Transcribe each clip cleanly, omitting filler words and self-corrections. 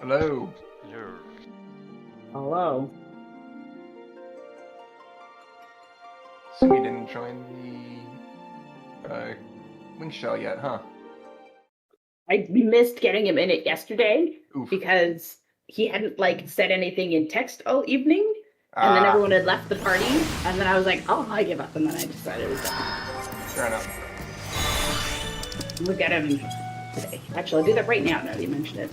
Hello. Hello. Hello. So you didn't join the link shell yet, huh? I missed getting him in it yesterday Oof. because he hadn't said anything in text all evening, and then everyone had left the party, and then I was like, oh, I give up, and then I decided it was done. Fair enough. We'll get him today. Actually, I'll do that right now that you mentioned it.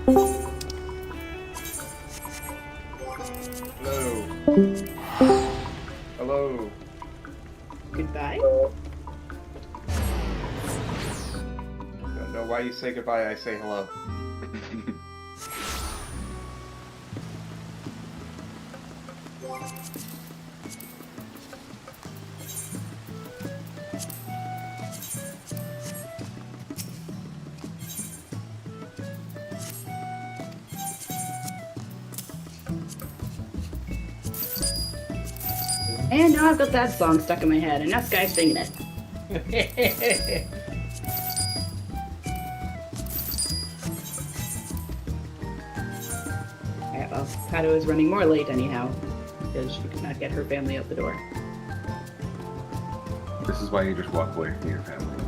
Hello. Hello. Goodbye. Don't know why you say goodbye, I say hello. And now I've got that song stuck in my head, and now Sky's singing it. Yeah, well, Pato is running more late anyhow, because she could not get her family out the door. This is why you just walk away from your family.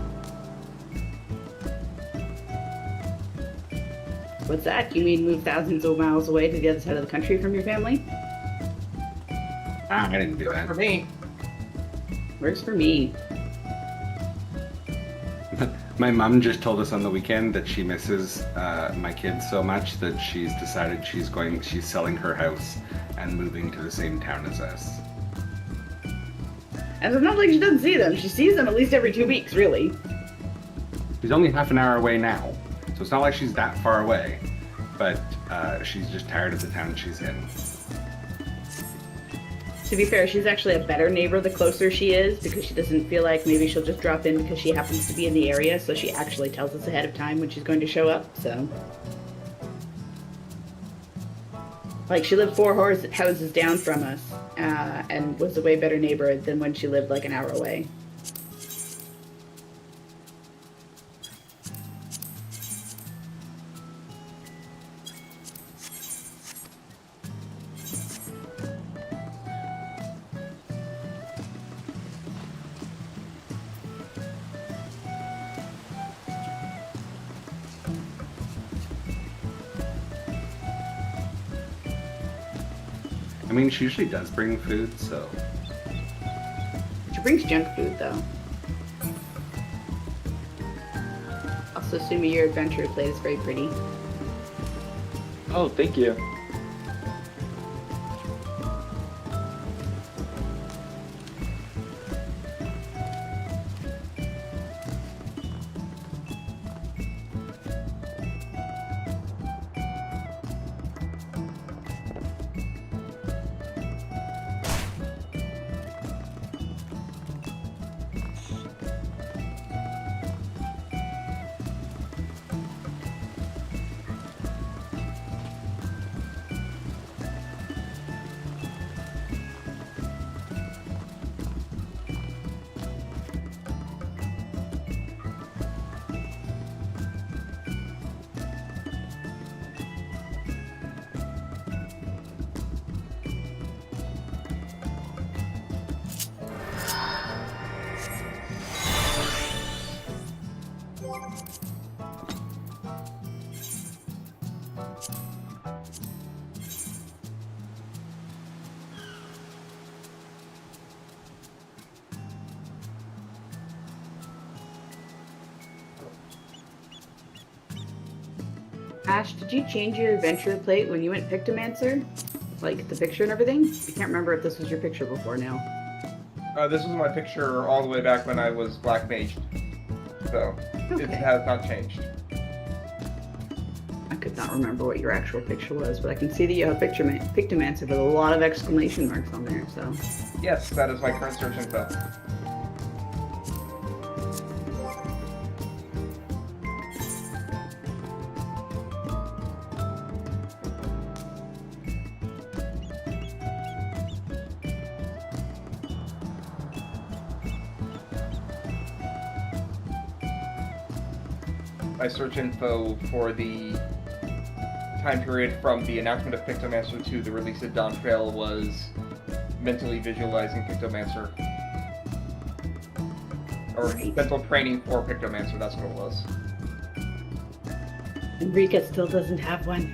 What's that? You mean move thousands of miles away to the other side of the country from your family? I didn't do that. For me. Works for me. My mom just told us on the weekend that she misses my kids so much that she's decided she's selling her house and moving to the same town as us. And it's not like she doesn't see them. She sees them at least every 2 weeks, really. She's only half an hour away now, so it's not like she's that far away, but she's just tired of the town she's in. To be fair, she's actually a better neighbor the closer she is, because she doesn't feel like maybe she'll just drop in because she happens to be in the area, so she actually tells us ahead of time when she's going to show up, so. Like, she lived 4 houses down from us, and was a way better neighbor than when she lived like an hour away. I mean, she usually does bring food, so... She brings junk food, though. Also, Sumi, your adventure plate is very pretty. Oh, thank you. Ash, did you change your adventure plate when you went Pictomancer? Like, the picture and everything? I can't remember if this was your picture before now. This was my picture all the way back when I was Black Mage. So, Okay. it has not changed. I could not remember what your actual picture was, but I can see that you have Pictomancer with a lot of exclamation marks on there, so. Yes, that is my current search info. My search info for the time period from the announcement of Pictomancer to the release of Dawn Trail was mentally visualizing Pictomancer. Or Right. mental training for Pictomancer, that's what it was. Enrica still doesn't have one.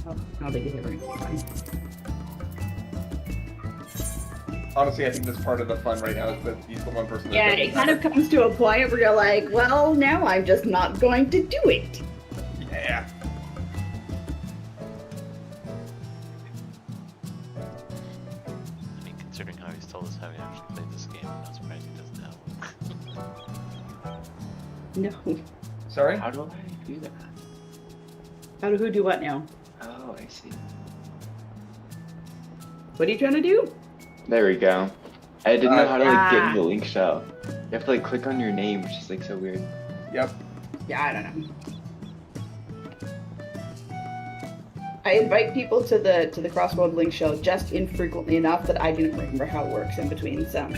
Oh, I'll take it every time. Honestly, I think that's part of the fun right now is that he's the one person that Yeah, doesn't it kind of have comes to a point where you're like, well, now I'm just not going to do it. Yeah. I mean, considering how he's told us how he actually played this game, I'm not surprised he doesn't know. No. Sorry? How do I do that? How do who do what now? Oh, I see. What are you trying to do? There we go. I didn't know how to like get Ah. in the link shell. You have to like click on your name, which is like so weird. Yep. Yeah, I don't know. I invite people to the Crossroad Link show just infrequently enough that I didn't remember how it works in between. So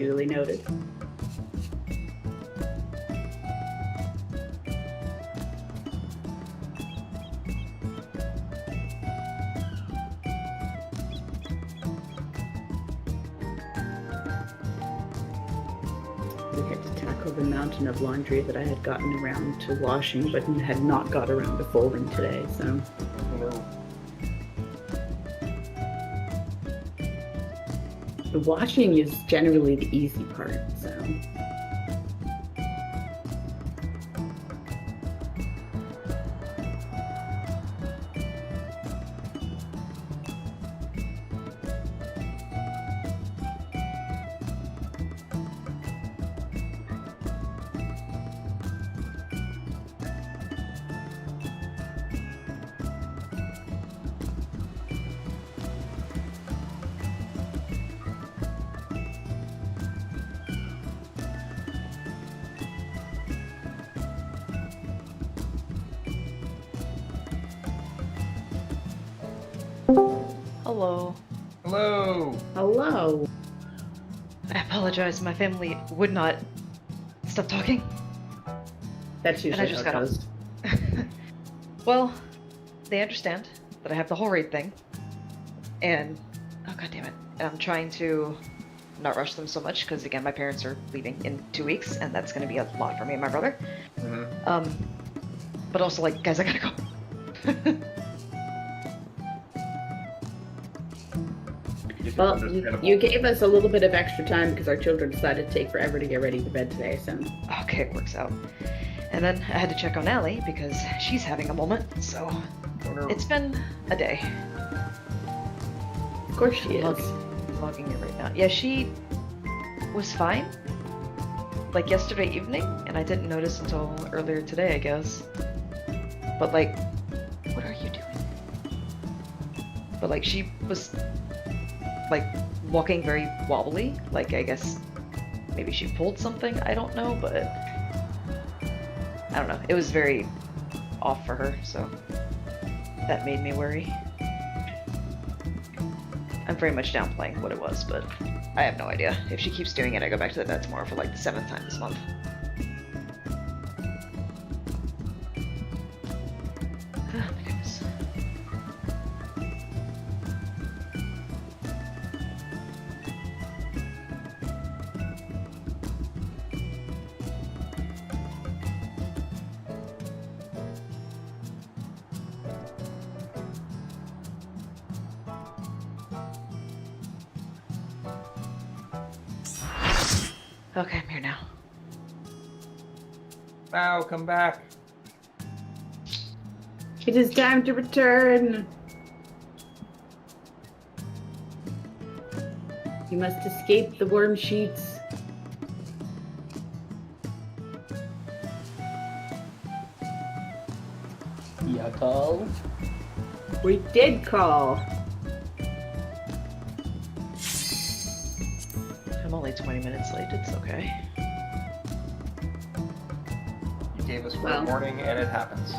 duly noted. We had to tackle the mountain of laundry that I had gotten around to washing, but had not got around to folding today. So No. the washing is generally the easy part. So. Hello. Hello. Hello. I apologize. My family would not stop talking. That's And I usually just how it got goes. Well, they understand that I have the whole raid thing. And, oh god damn it. And I'm trying to not rush them so much, because again, my parents are leaving in 2 weeks, and that's going to be a lot for me and my brother. Mm-hmm. But also, like, guys, I gotta go. Well, you gave us a little bit of extra time because our children decided to take forever to get ready for bed today, so. Okay, it works out. And then I had to check on Allie because she's having a moment, so it's been a day. Of course she is. Logging in right now. Yeah, she was fine. Like yesterday evening, and I didn't notice until earlier today, I guess. But like, what are you doing? But like, she was like walking very wobbly. Like, I guess maybe she pulled something. I don't know, but I don't know. It was very off for her, so that made me worry. I'm very much downplaying what it was, but I have no idea. If she keeps doing it, I go back to the vet tomorrow for like the 7th time this month. Oh my goodness. Okay, I'm here now. Now, come back. It is time to return. You must escape the worm sheets. Yeah, call. We did call. I'm only 20 minutes late, it's okay. You gave us Well. a warning, and it happens.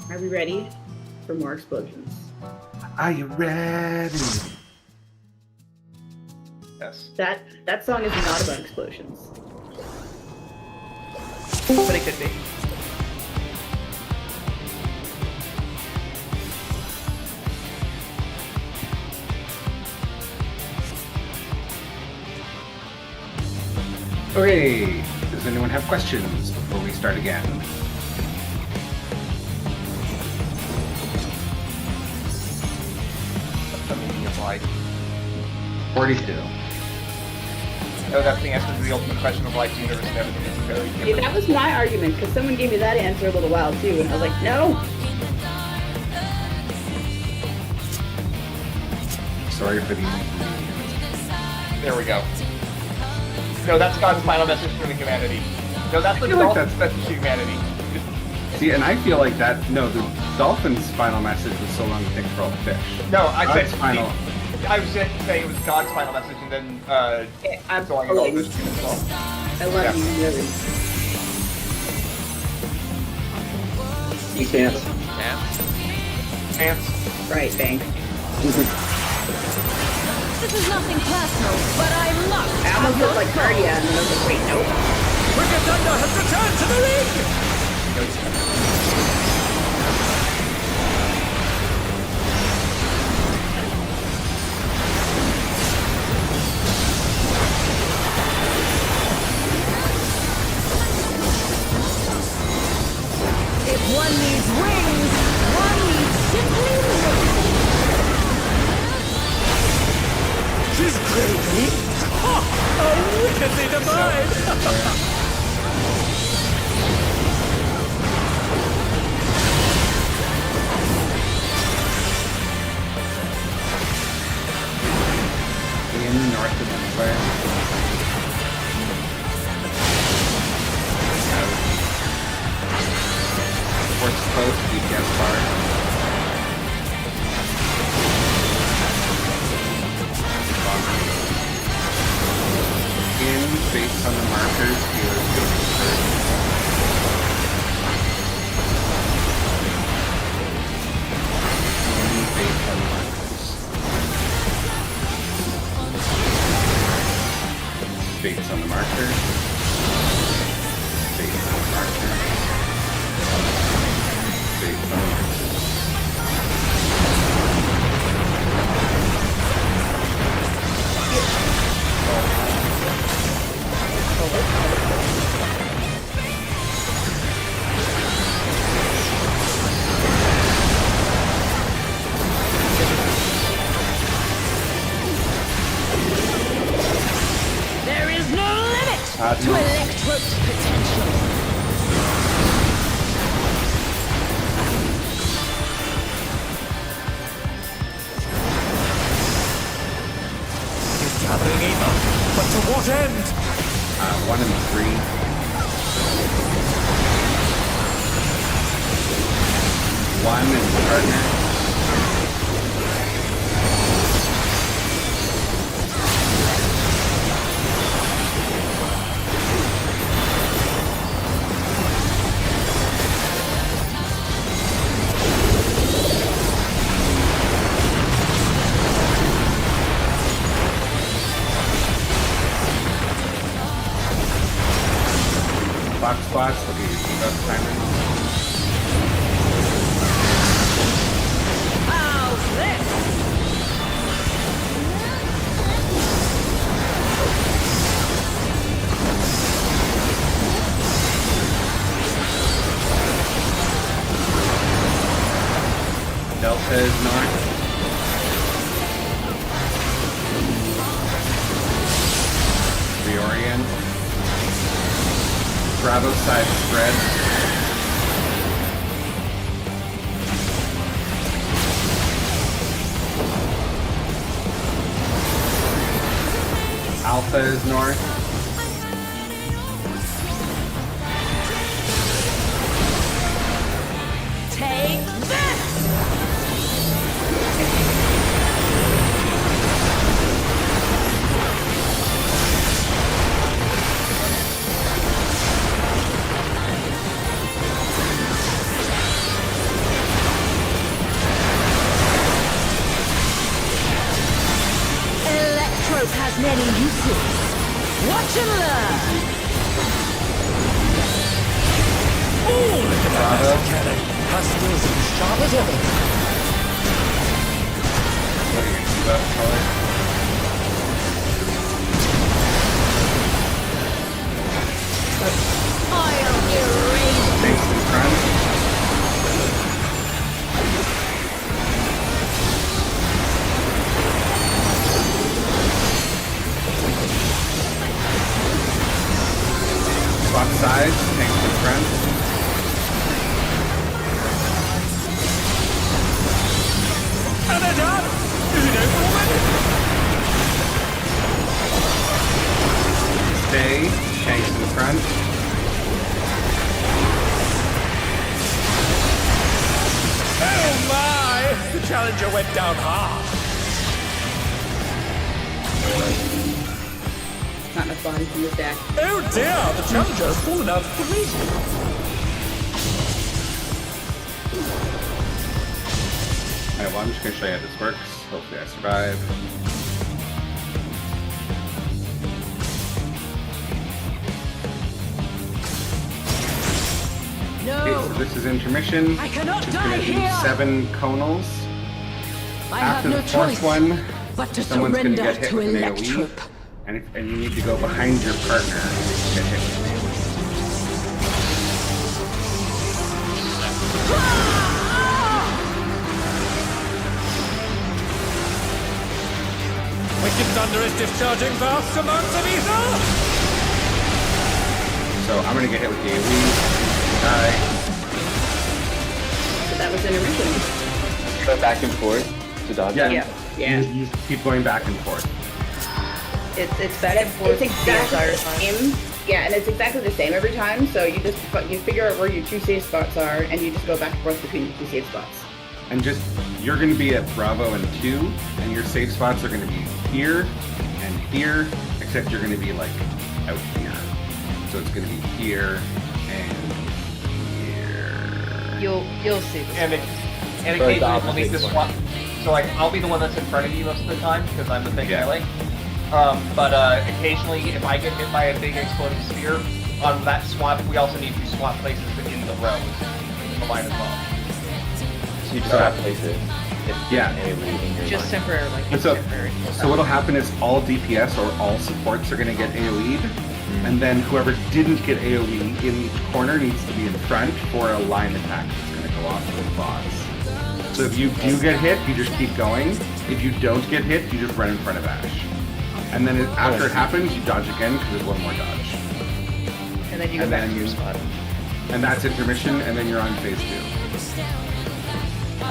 Are we ready for more explosions? Are you ready? Yes. That song is not about explosions. But it could be. Okay, does anyone have questions before we start again? The meaning of life. 42. No, that's the answer to the ultimate question of life, the universe, and everything. It's very Yeah, different. that was my argument, because someone gave me that answer a little while too, and I was like, no! Sorry for the There we go. No, that's God's final message to humanity. No, that's the feel like dolphin's message to humanity. See, and I feel like that. No, the dolphin's final message was so long to think for all the fish. No, I God's said final. I was saying it was God's final message, and then I'm so long fully- ago as well. I love Yeah. you, really. You can't. Ants. Right, thanks. This is nothing personal, but I'm locked. I almost looked like Cardia, and then I was like, wait, nope. Wicked Thunder has returned to the ring! One needs wings, one needs simply wings. She's crazy. Oh, wickedly divine. In north of Empire. Force close, DPS bar. In, based on the markers, healers go first. In, based on the markers. Based on the markers. Based on the markers. Based on the markers. There is no limit to Electro's potential. He's gathering ether, but to what end? 1 and 3. One and partner. Box spots, look at your debuff timer. How's this? Delta is north. Reorient. Bravo side spread. Alpha is north. Take this! Electros has many uses. Watch and learn! Ooh, look at that Bravo. cannon. Her skills are as sharp as ever. What are your debuff color? I'll erase Face in front. Swap sides, tanks in front. And they're done. Is it over already? Stay, tanks in front. Oh my! The Challenger went down hard. Not enough bodies in this deck. Oh dear, the Challenger has fallen out of the ring. Alright, well, I'm just going to show you how this works. Hopefully I survive. Okay, so this is intermission. I cannot Just die gonna do here. 7 conals. I After have no the fourth choice one, but to someone's gonna surrender get hit to with an AoE, Electrope. and you need to go behind your partner to get hit with an AoE. discharging vast amounts of ether! So I'm gonna get hit with the AoE. Die. So that was intermission. Go back and forth to dodge. Yeah. them. Yeah. You keep going back and forth. It's back and forth It's exactly the the entire time. same. Yeah, and it's exactly the same every time. So you just you figure out where your two save spots are, and you just go back and forth between the two save spots. And just, you're gonna be at Bravo and 2, and your safe spots are gonna be here and here, except you're gonna be like out here. So it's gonna be here and here. You'll see this. And Very occasionally we'll opposite need to one. swap. So like I'll be the one that's in front of you most of the time because I'm the big Yeah. melee. But occasionally if I get hit by a big exploding sphere on that swap, we also need to swap places in the rows in the line as well. So you just have to place it. Yeah. In your Just line. temporarily. And so, temporary. so what'll happen is all DPS or all supports are gonna get AoE'd, and then whoever didn't get AoE in each corner needs to be in front for a line attack that's gonna go off with bots. So if you do get hit, you just keep going. If you don't get hit, you just run in front of Ash. And then after it happens, you dodge again because there's one more dodge. And then you go and back then to your you- spot. And that's intermission, and then you're on phase 2.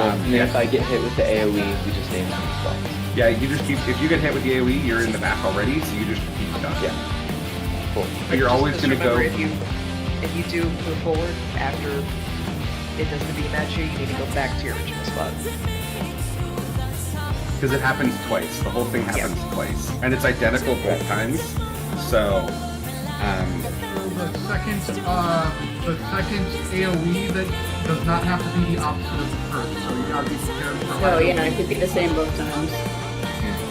And then if I get hit with the AoE, we just stay in the same spot. Yeah, you just keep, if you get hit with the AoE, you're in the back already, so you just keep dodging. Yeah. Cool. But you're always Just gonna go, remember, if you do move forward after it does the beam at you, you need to go back to your original spot. because it happens twice. The whole thing happens twice. And it's identical both times. So, The second AoE that does not have to be the opposite of the first, so you gotta be prepared for Oh yeah, it could be the same both times.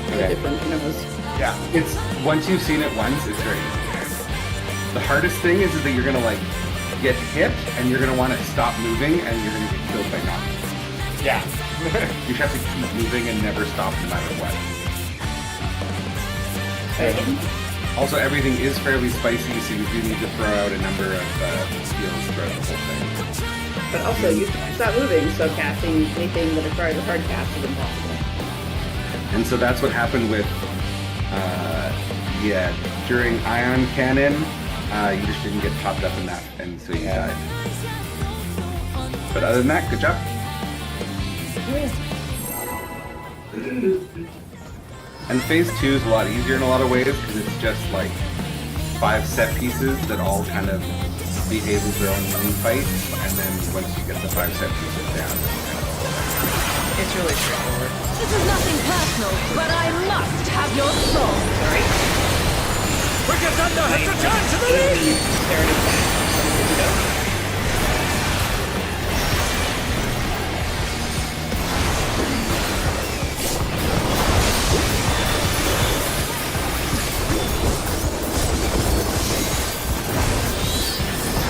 Okay. Different intervals. Yeah. it's, once you've seen it once, it's very easy. The hardest thing is that you're gonna like, get hit, and you're gonna want to stop moving, and you're gonna get killed by knocking. Yeah. You just have to keep moving and never stop no matter what. Also, everything is fairly spicy, so you do need to throw out a number of skills throughout the whole thing. But also, you can't stop moving, so casting anything that requires a hard cast is impossible. And so that's what happened with, during Ion Cannon, you just didn't get popped up in that, and so you died. But other than that, good job. And phase 2 is a lot easier in a lot of ways, because it's just like 5 set pieces that all kind of behave as their own mini fights, and then once you get the 5 set pieces down, It's really straightforward. This is nothing personal, but I must have your soul. Sorry. Wicked Thunder has returned to the lead!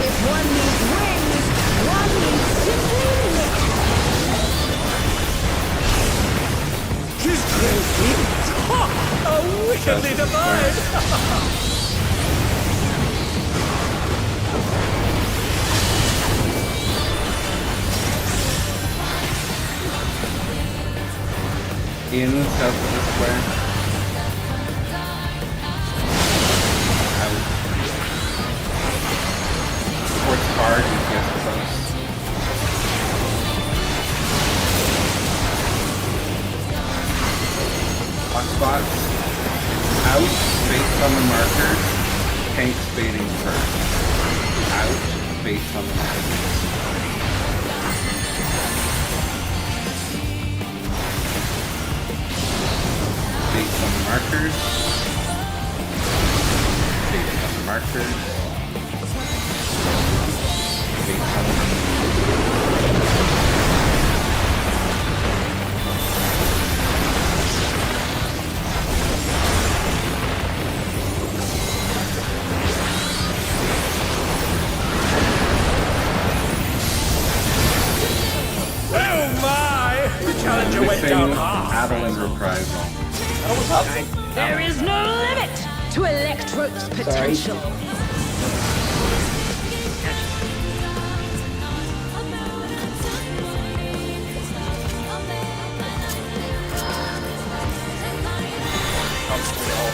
If one needs wings, one needs simply lick. His crazy! Ha! A wickedly divine! in south of the square. Out. Towards hard and gets close. Hotspots. Out based on the markers. Tank spading first. Out based on the markers. Based on the markers. Based on the markers. Based on the Oh my! The challenger went missing down hard! Adeline reprisal. There is no limit to Electro's potential. Constantly all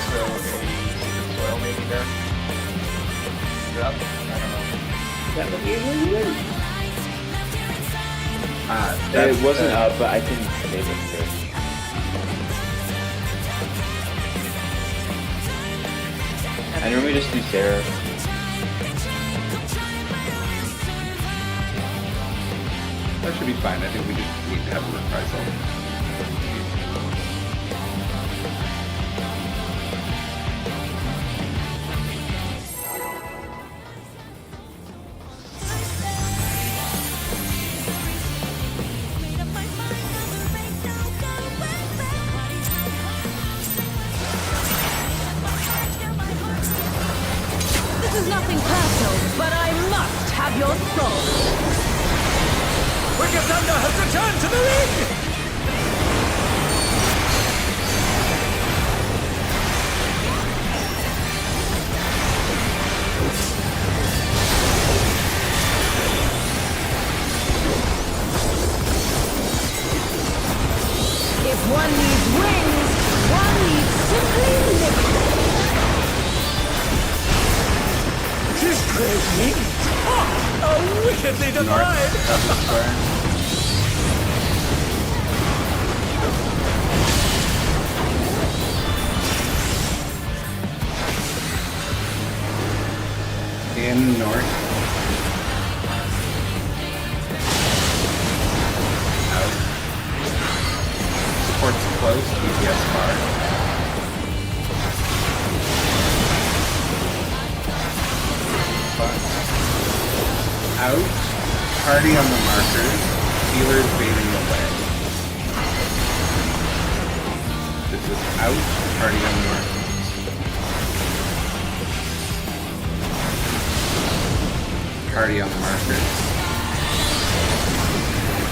It wasn't up, but I can save it too. I normally just do Sarah. That should be fine. I think we just need to have a reprisal. This is nothing personal, but I must have your soul. Wicked Thunder has returned to the ring! If one needs wings, one needs simply living. This great meat! Oh, how wickedly divine! In north. Out. Support's close, DPS far. Out. Party on the markers. Healers baiting away. This is out. Party on the markers. Party on the markers.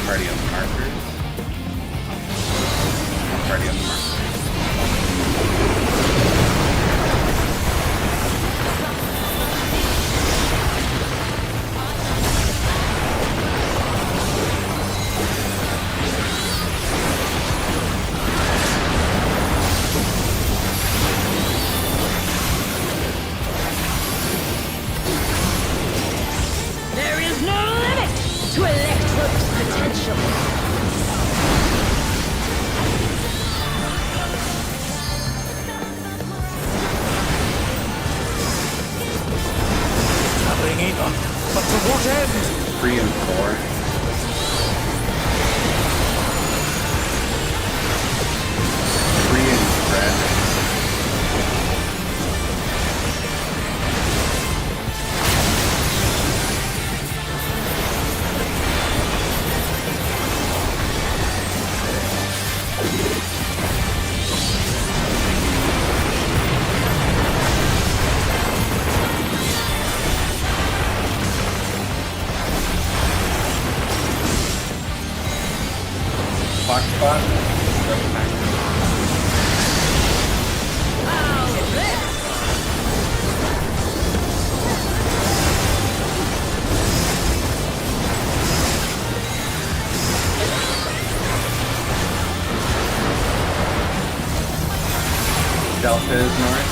Party on the markers. Party on the markers. There is no limit to Electro's potential. Traveling either, but to what end? 3 and 4. Three and red. Black spot. How's this? Delta is north.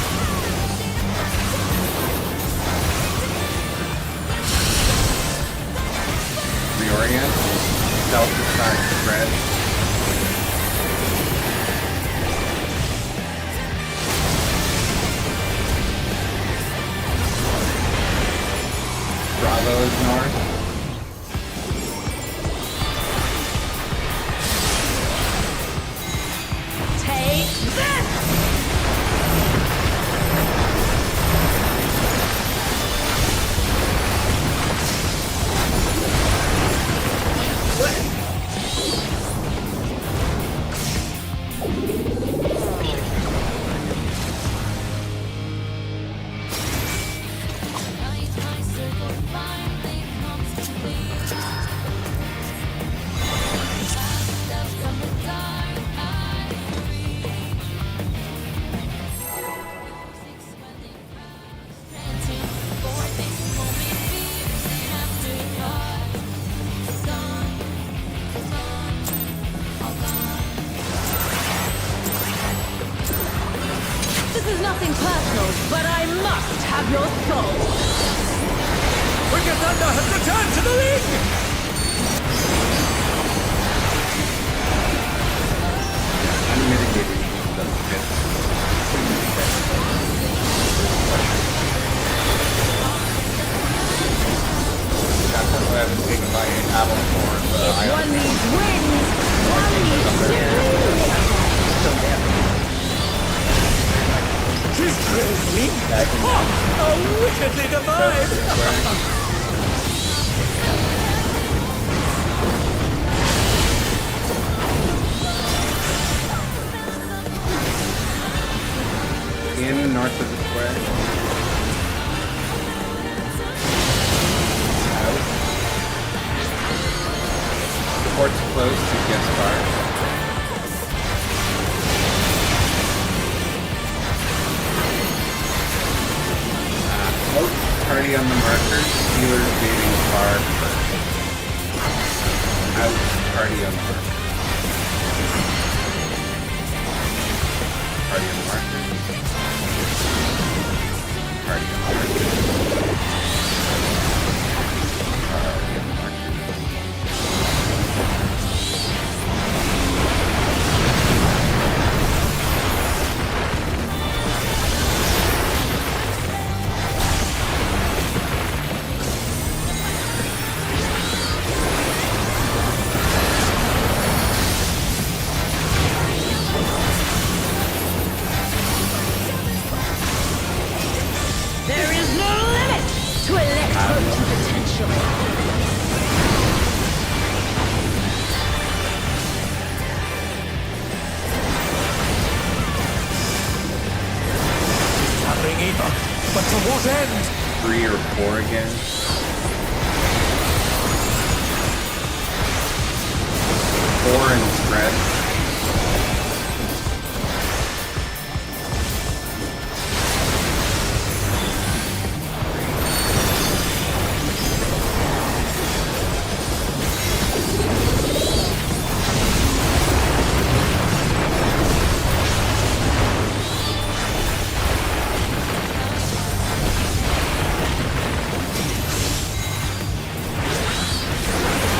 Reorient. Delta starts red. Bravo is north. Take this! This is nothing personal, but I must have your soul. Wicked Thunder has returned to the ring! If one needs wings, one needs She's crazy. Oh, wickedly divine. In north of the square. Out. Port's close to guest bar. Out. Party on the markers. Steelers dating bar first. Out. Party on the markers. Party on the markers. Party on the markers. There is no limit to electro's potential. Gathering ether. But to what end? 3 or 4 again. 4 and spread.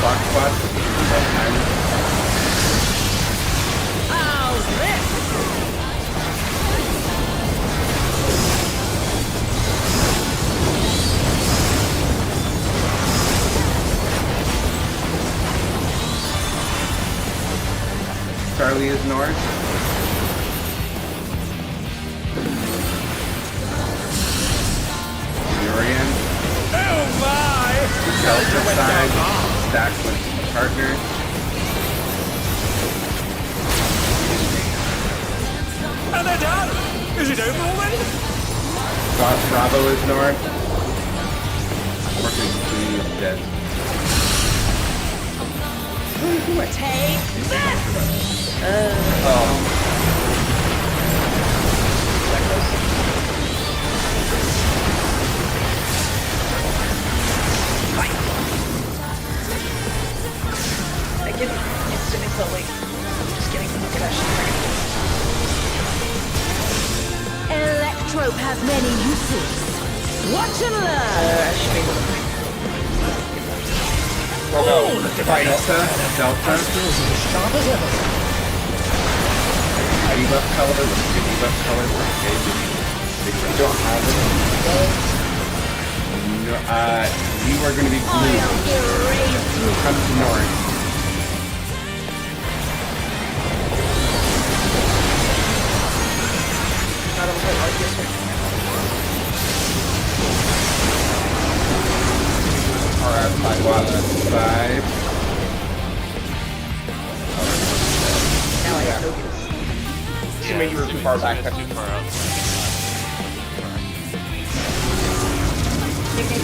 Block spot. How's this? Charlie is north. Urian. Oh my! Delta side. Stack with partner. And they're done! Is it over already? Bravo is north. Working Queen is dead. Take this! I get instant instantly. I'm just kidding. Oh gosh. Electrope has many uses. Watch and learn. Delta. Sharp as ever. Debuff color. Debuff color. Okay. You don't have it. No, you are going to be blue. I'll erase you. Come to north. Not on my life yesterday. Alright, 5. Now I have no use. Assuming you were too far back. Too far out. You can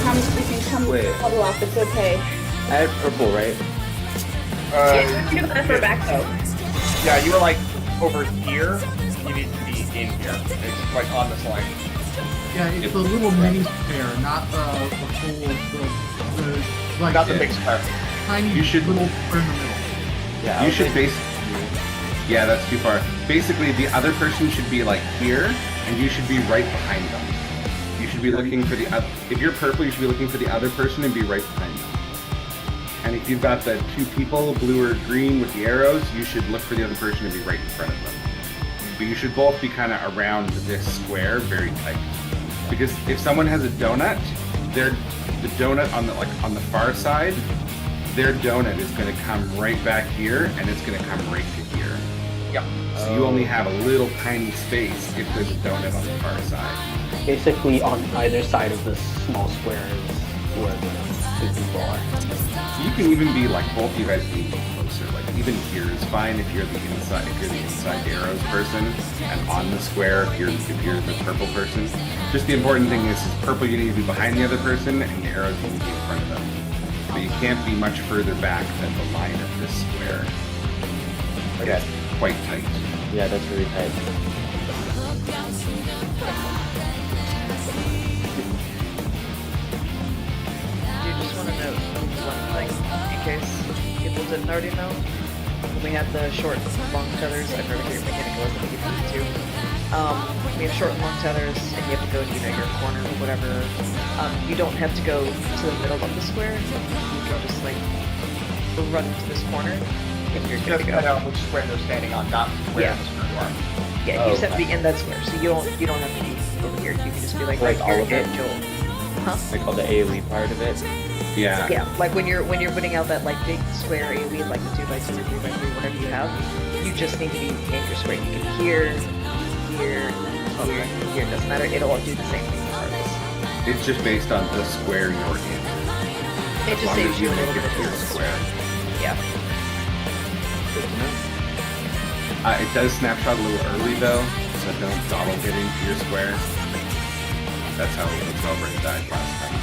come Wait. huddle up, it's okay. I had purple, right? Yeah, you're that far back though. Yeah, you were like over here. You need to be in here. It's like on this line. Yeah, it's a little mini square, not the full, the like Not the big square. tiny You should- little square in the middle. Yeah. I You was should like- base. Yeah, that's too far. Basically, the other person should be like here, and you should be right behind them. You should be looking for the other. If you're purple, you should be looking for the other person and be right behind them. And if you've got the 2 people, blue or green with the arrows, you should look for the other person and be right in front of them. But you should both be kind of around this square, very tight. Because if someone has a donut, they're the donut on the far side their donut is going to come right back here, and it's going to come right to here. Yep. So you only have a little tiny space if there's a donut on the far side. Basically, on either side of the small squares where the two people are. So you can even be like both you guys being closer. Like even here is fine if you're the inside arrows person, and on the square if you're the purple person. Just the important thing is purple you need to be behind the other person, and the arrows you need to be in front of them. But you can't be much further back than the line of this square. Okay. It's quite tight. Yeah, that's really tight. Do you just want to note one thing, in case people didn't already know? When we have the short and long tethers, I've heard your mechanical as if you too. We have short and long tethers, and you have to go to your corner or whatever. You don't have to go to the middle of the square. You can just like run to this corner, and you're good Just to go. depending on which square they're standing on, not where Yeah. the square you are. Yeah, you just have to be in that square, so you don't have to be over here. You can just be like Like right here, all of it? and you'll. Huh? Like all the AoE part of it. Yeah. Yeah, like when you're putting out that like big square AoE, like the 2x2 or 3x3, whatever you have, you just need to be in your square. You can here, here, here. It doesn't matter. It'll all do the same thing regardless. It's just based on the square you're in. It As just long saves as you a make little it bit of to your space. square. Yeah. Good to know. It does snapshot a little early though, so don't dawdle get into your square. That's how Red died last time.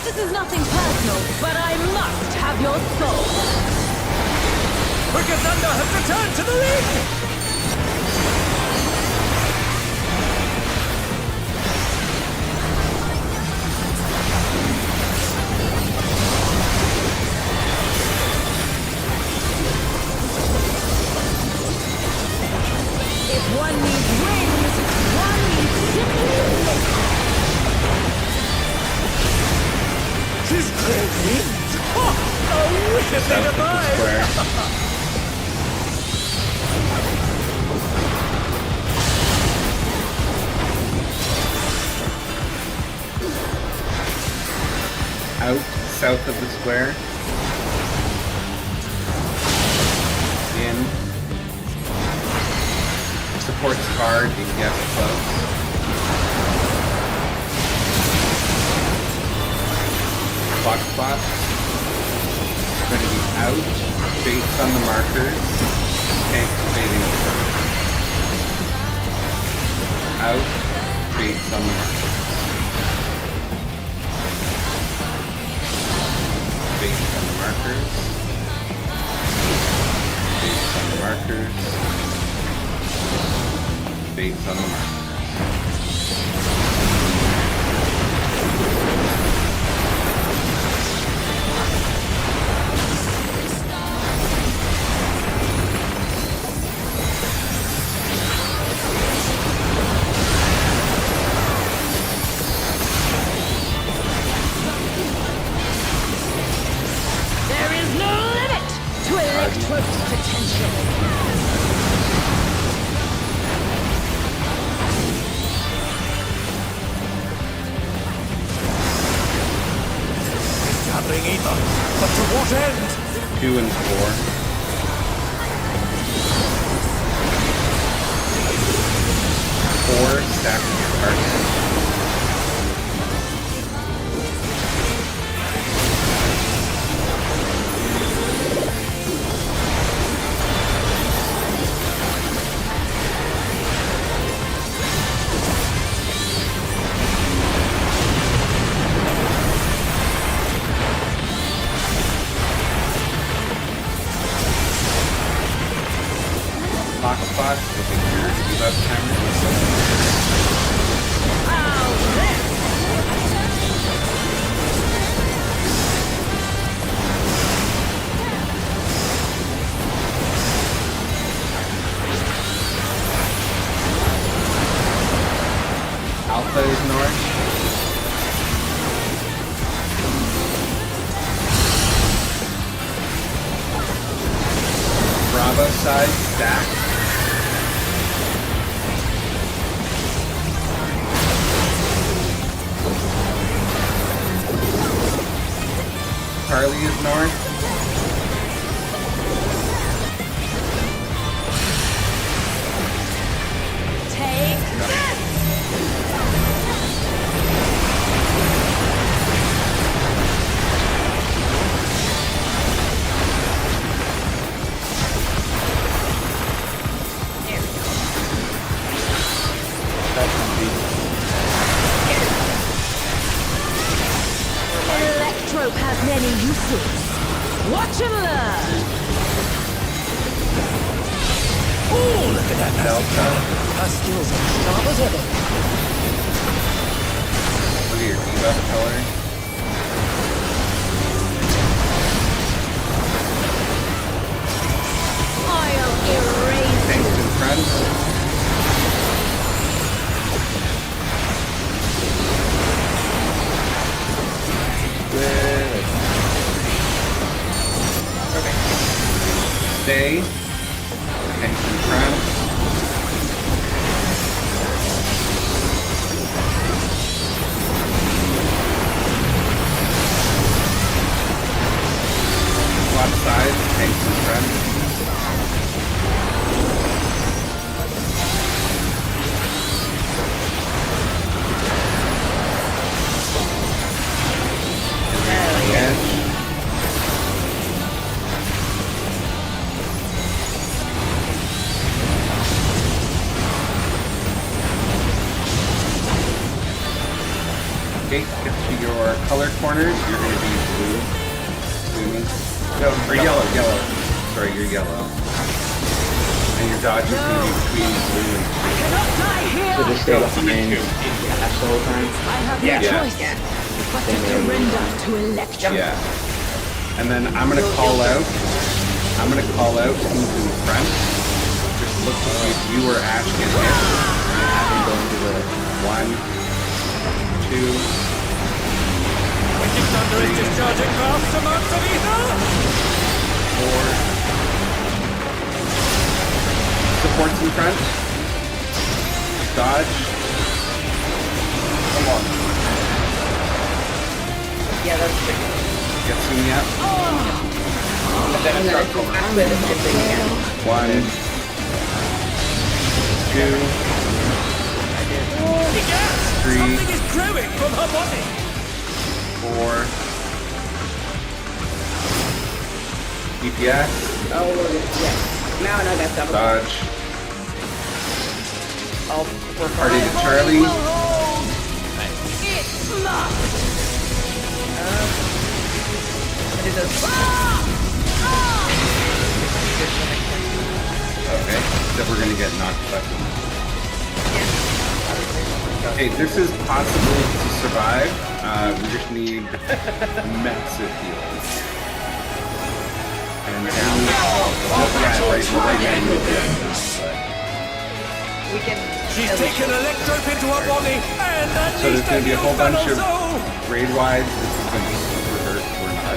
This is nothing personal, but I must have your soul. Wicked Thunder has returned to the ring! If one needs wings, one needs simply Tis crazy! Oh, a wicked thing South of the alive! square. Out south of the square. In. Supports hard, you can get close. Clock spot. Going to be out, based on the markers, tanks fading first. Out, based on the markers. Based on the markers. Based on the markers. Based on the markers. There is no limit to Electro's potential. Gathering ether, but to what end? 2 and 4. 4 stacked with your target. Clock spot, looking here to give up timer. side, stack. Charlie is north. Take this! An electrope has many uses. Watch and learn! Ooh, look at that. Delta. Her skills are sharp as ever. Look at your debuff color. I'll erase Tanks in front. Stay. Tanks in front. Swap sides. Tanks in front. Edge. Okay, get to your color corners. You're going to be blue. Assuming. No, or yellow, yellow. Sorry, you're yellow. And your dodge is going to be between blue and green. cannot die here! So just stay behind Ash the whole time. I have no Yeah. choice but to surrender to electro. Yeah. And then I'm going to call out. I'm going to call out who's in front. Just look to see if you or Ash get hit. I'm going to the 1, 2, Wicked Thunder is discharging vast amounts of ether! 4. Supports in front. Dodge. Come on. Yeah, that's the Get Sumi up. And then it's our corner. 1, 2, Holy gas! 3, Something is growing from her body! 4. DPS. Oh, yeah. Now I got double. Dodge. I'll work Party on to it. Charlie. It's must! I did those. Okay, except we're gonna get knocked back. Okay, this is possible to survive. We just need massive heals. And now, right now, you We can. She's taken electrope into her body and So there's gonna be a whole bunch of soul! grade-wise. This is gonna be super hurt. We're not.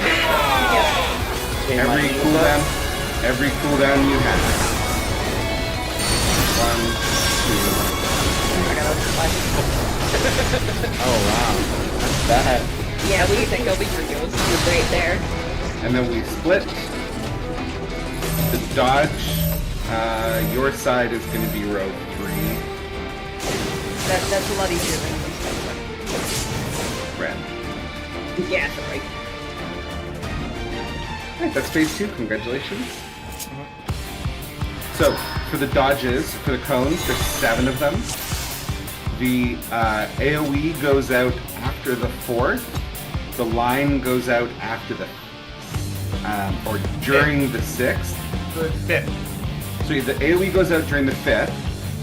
Okay, Every my- cooldown you have. 1, 2. Oh wow, that's bad. Yeah, we think I'll be Rios. You're great there. And then we split. The dodge, your side is going to be row 3. That's a lot easier than this. Red. Yeah, sorry. Alright, that's phase 2. Congratulations. So, for the dodges, for the cones, there's 7 of them. The AoE goes out after the 4th. The line goes out after the, or during the 6th. The 5th. So the AoE goes out during the 5th,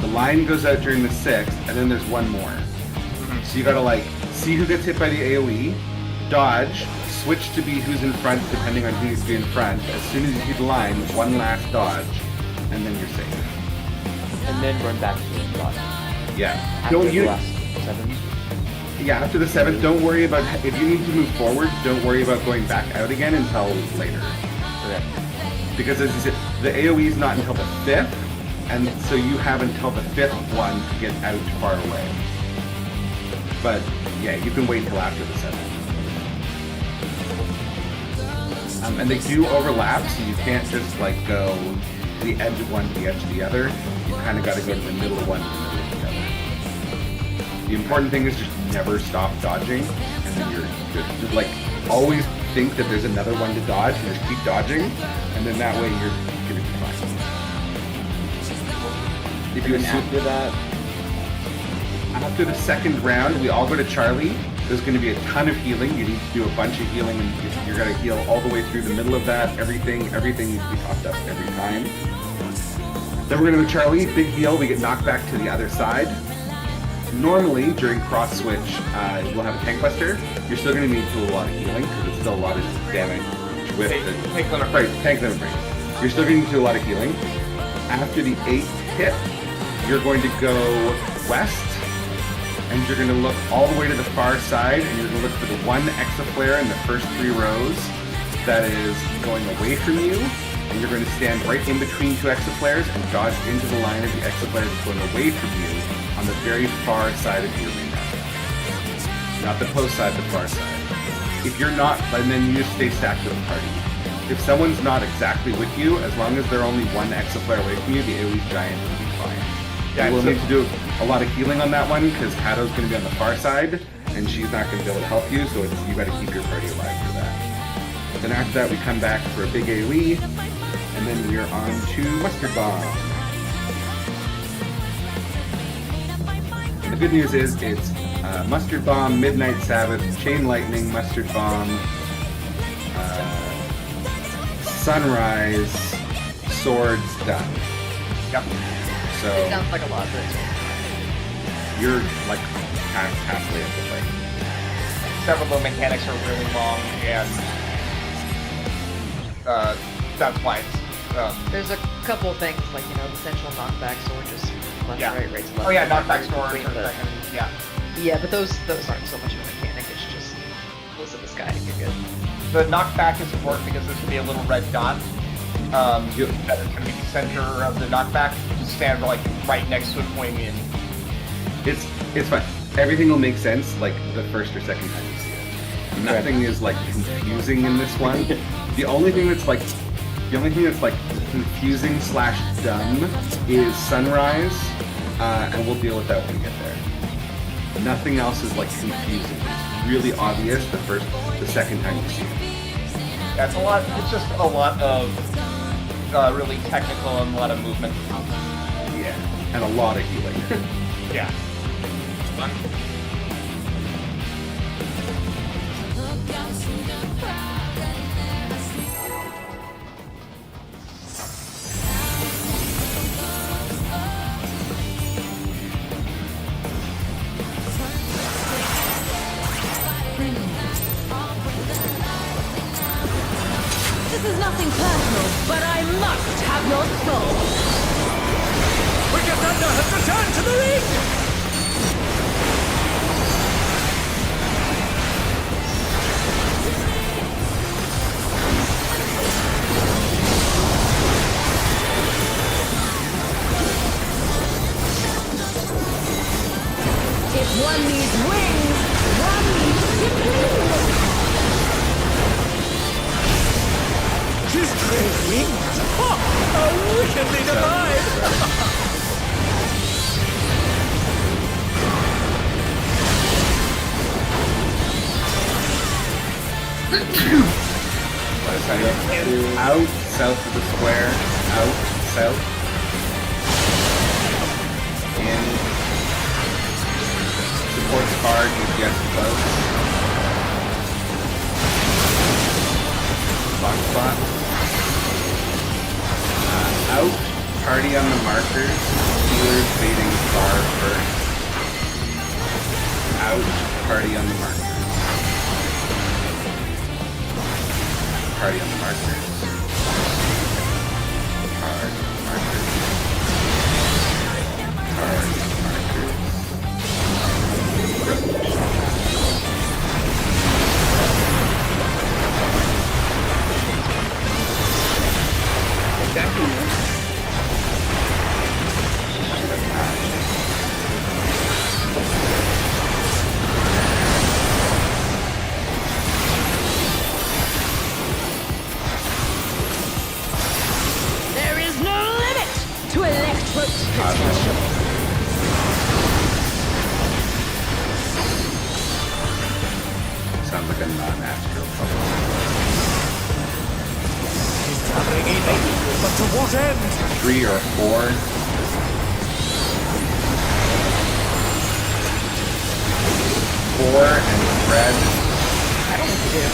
the line goes out during the 6th, and then there's one more. So you gotta like, see who gets hit by the AoE, dodge, switch to be who's in front depending on who needs to be in front. As soon as you see the line, one last dodge, and then you're safe. And then run back to the spot. Yeah. After Don't the you? last 7. Yeah, after the 7th, don't worry about, if you need to move forward, don't worry about going back out again until later. Okay. Because as you said, the AoE is not until the 5th, and so you have until the 5th one to get out far away. But yeah, you can wait until after the 7th. And they do overlap, so you can't just like go the edge of one to the edge of the other. You kind of got to go to the middle of one to the middle of the other. The important thing is just never stop dodging, and then you're good. Just like always think that there's another one to dodge, and just keep dodging, and then that way you're gonna be fine. If you After that, after the second round, we all go to Charlie. There's going to be a ton of healing. You need to do a bunch of healing, and you're going to heal all the way through the middle of that. Everything needs to be topped up every time. Then we're going to go Charlie, big heal. We get knocked back to the other side. Normally, during cross switch, we'll have a tank buster. You're still going to need to do a lot of healing because it's still a lot of damage with Tank limit right, tank limit break. You're still going to need to do a lot of healing. After the 8th hit, you're going to go west. And you're going to look all the way to the far side, and you're going to look for the one exaflare in the first 3 rows that is going away from you, and you're going to stand right in between 2 exaflares and dodge into the line of the exaflare that's going away from you on the very far side of the arena. Not the close side, the far side. If you're not, and then you just stay stacked with the party. If someone's not exactly with you, as long as they're only 1 exaflare away from you, the AoE giant will be fine. Yeah, we'll need to do a lot of healing on that one because Kato's going to be on the far side and she's not going to be able to help you, so you got to keep your party alive for that. Then after that, we come back for a big AoE, and then we're on to Mustard Bomb. And the good news is it's Mustard Bomb, Midnight Sabbath, Chain Lightning, Mustard Bomb, Sunrise, Swords, done. Yep. So It sounds like a lot, but you're like halfway up the fight. Several of the mechanics are really long, and that's why it's. there's a couple of things like the central knockback sword, just left, Yeah. right, left. Oh yeah, knockback right, storage. but- Yeah. Yeah, but those aren't so much of a mechanic. It's just listen to this guy. You're good. The knockback is important because there's going to be a little red dot. That is going to be the center of the knockback. Just stand like right next to it, pointing in. It's fine. Everything will make sense like the first or second time you see it. Nothing is like confusing in this one. The only thing that's like confusing / dumb is Sunrise, and we'll deal with that when we get there. Nothing else is like confusing. It's really obvious the second time you see it. That's a lot. It's just a lot of really technical and a lot of movement. Yeah, and a lot of healing. Yeah. Fun. This is nothing personal, but I must have your soul. Wicked Thunder has returned to the ring! If one needs wings, one needs siblings. She's trained wings! Ha! How wickedly divine! Out south of the square. Out south. In. Supports hard with yes close. Box spot. Out. Party on the markers. Healers fading far first. Out. Party on the markers. Party on the markers. Hard markers. Hard markers. sounds like a non-astro puzzle. Traveling innately, but to what end? 3 or 4. 4 and spread. I don't think you do.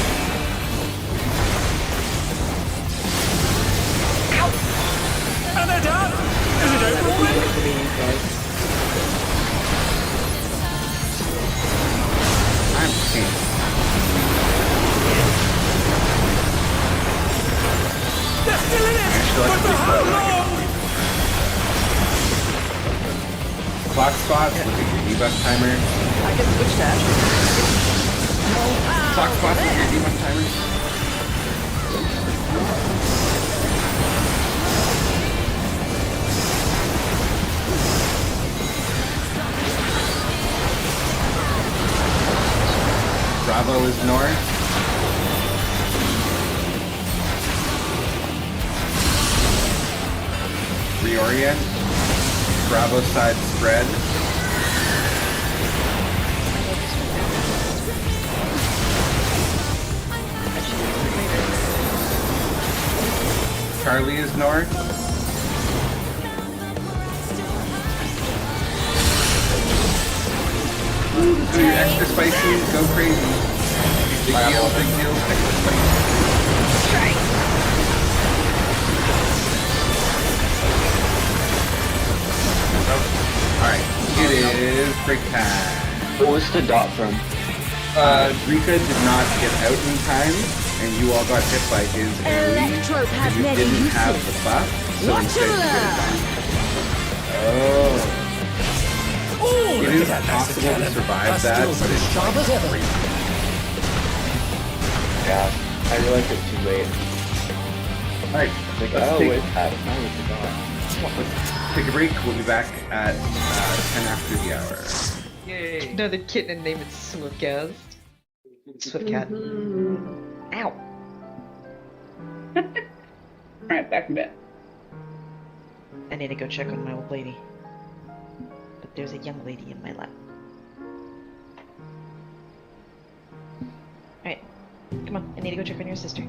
And they're done! Is it over already? I'm pink. They're still in it! Actually, But for how long? Clock spots, look at your debuff timer. I can switch to Astro. Clock spots, look at your debuff timer. Bravo is north. Reorient. Bravo side spread. Charlie is north. Do your extra spicy, go crazy. Big deals, extra spicy. Alright, it is break time. What was the dot from? Rika did not get out in time, and you all got hit by his AoE, Electrope has and you many didn't uses. have the buff, so Watch instead you it did it. It is possible to survive that, but it's sharp as ever. Yeah, I realized it too late. Alright, Like, let's oh, take, wait, now it's the dot. let's take a break. We'll be back at 10 after the hour. Yay. Another kitten and name it Swiftcast. Swiftcat. Ow. Alright, back in bed. I need to go check on my old lady. But there's a young lady in my lap. Alright. Come on, I need to go check on your sister.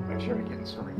Make sure I'm getting sorry.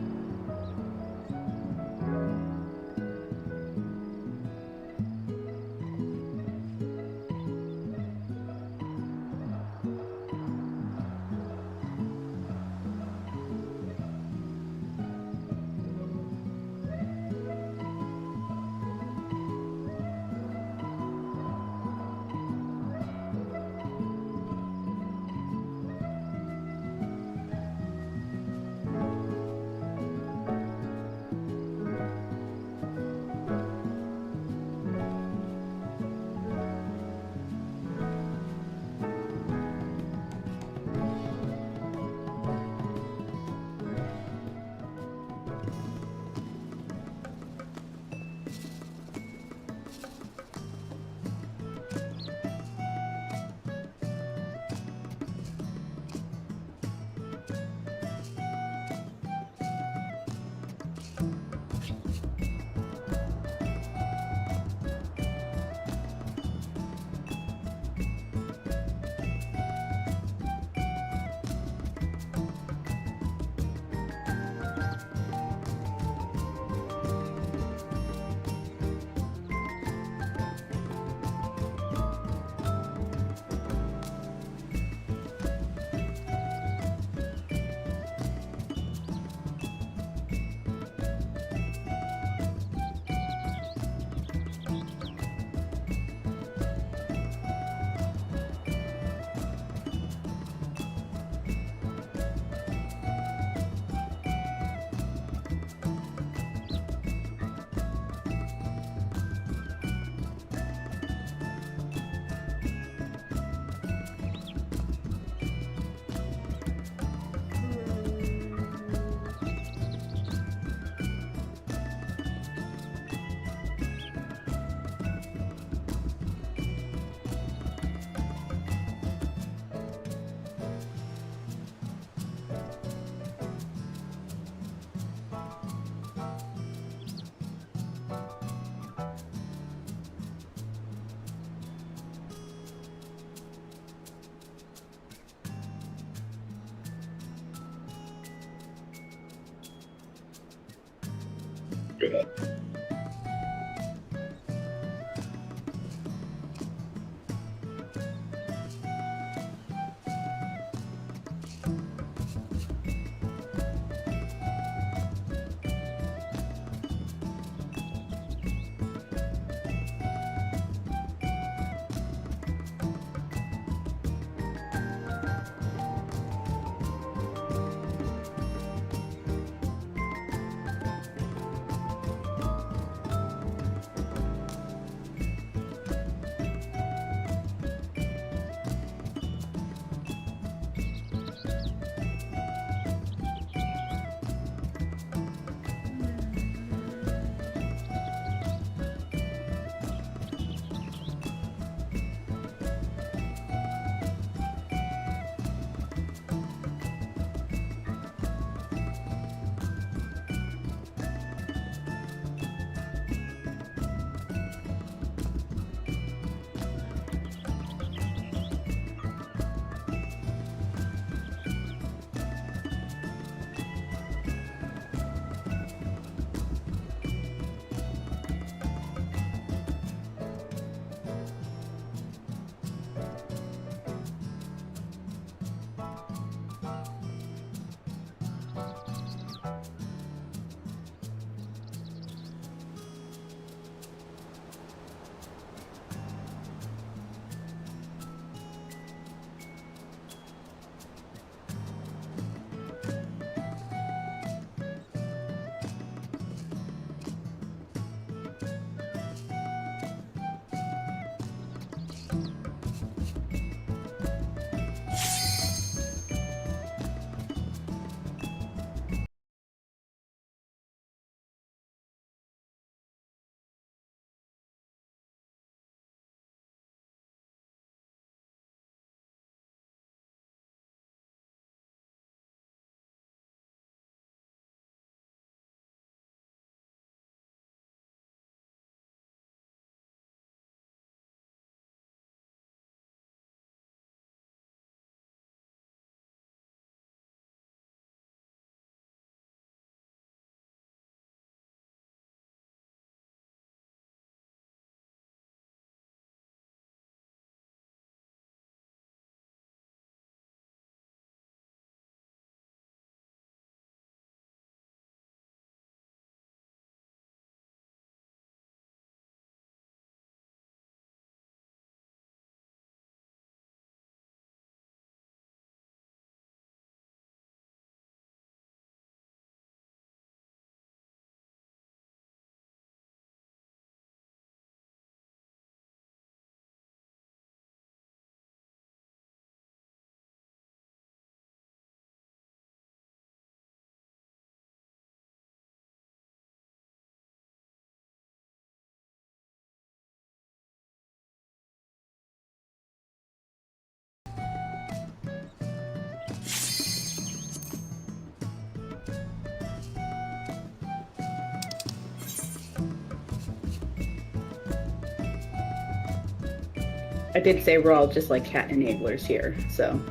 I did say we're all just like cat enablers here, so.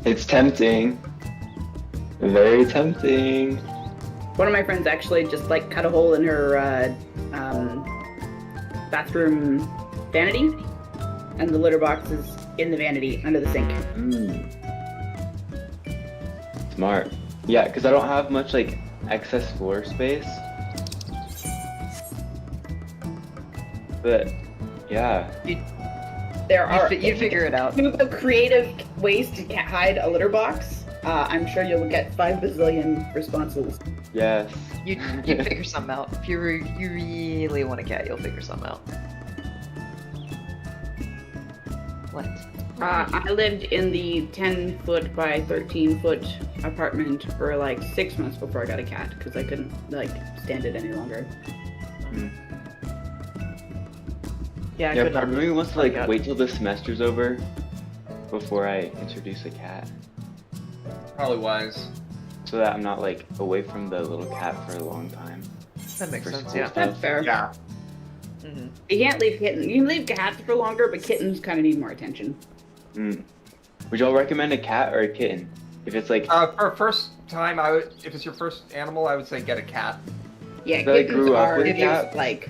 It's tempting. Very tempting. One of my friends actually just like cut a hole in her bathroom vanity, and the litter box is in the vanity under the sink. Smart. Yeah, because I don't have much like excess floor space. But yeah. There are You figure it out. Of creative ways to hide a litter box. I'm sure you'll get 5 bazillion responses. Yes. You figure something out. If you really want a cat, you'll figure something out. What? I lived in the 10-foot by 13-foot apartment for like 6 months before I got a cat because I couldn't like stand it any longer. Yeah, Yeah, part of me wants to like wait till the semester's over before I introduce a cat. Probably wise. So that I'm not like away from the little cat for a long time. That makes For sense, school yeah. stuff. That's fair. Yeah. Mm-hmm. You can't leave kittens. You can leave cats for longer, but kittens kind of need more attention. Would y'all recommend a cat or a kitten? If it's like For first time, if it's your first animal, I would say get a cat. Yeah, But I kittens grew up are with just cats. like,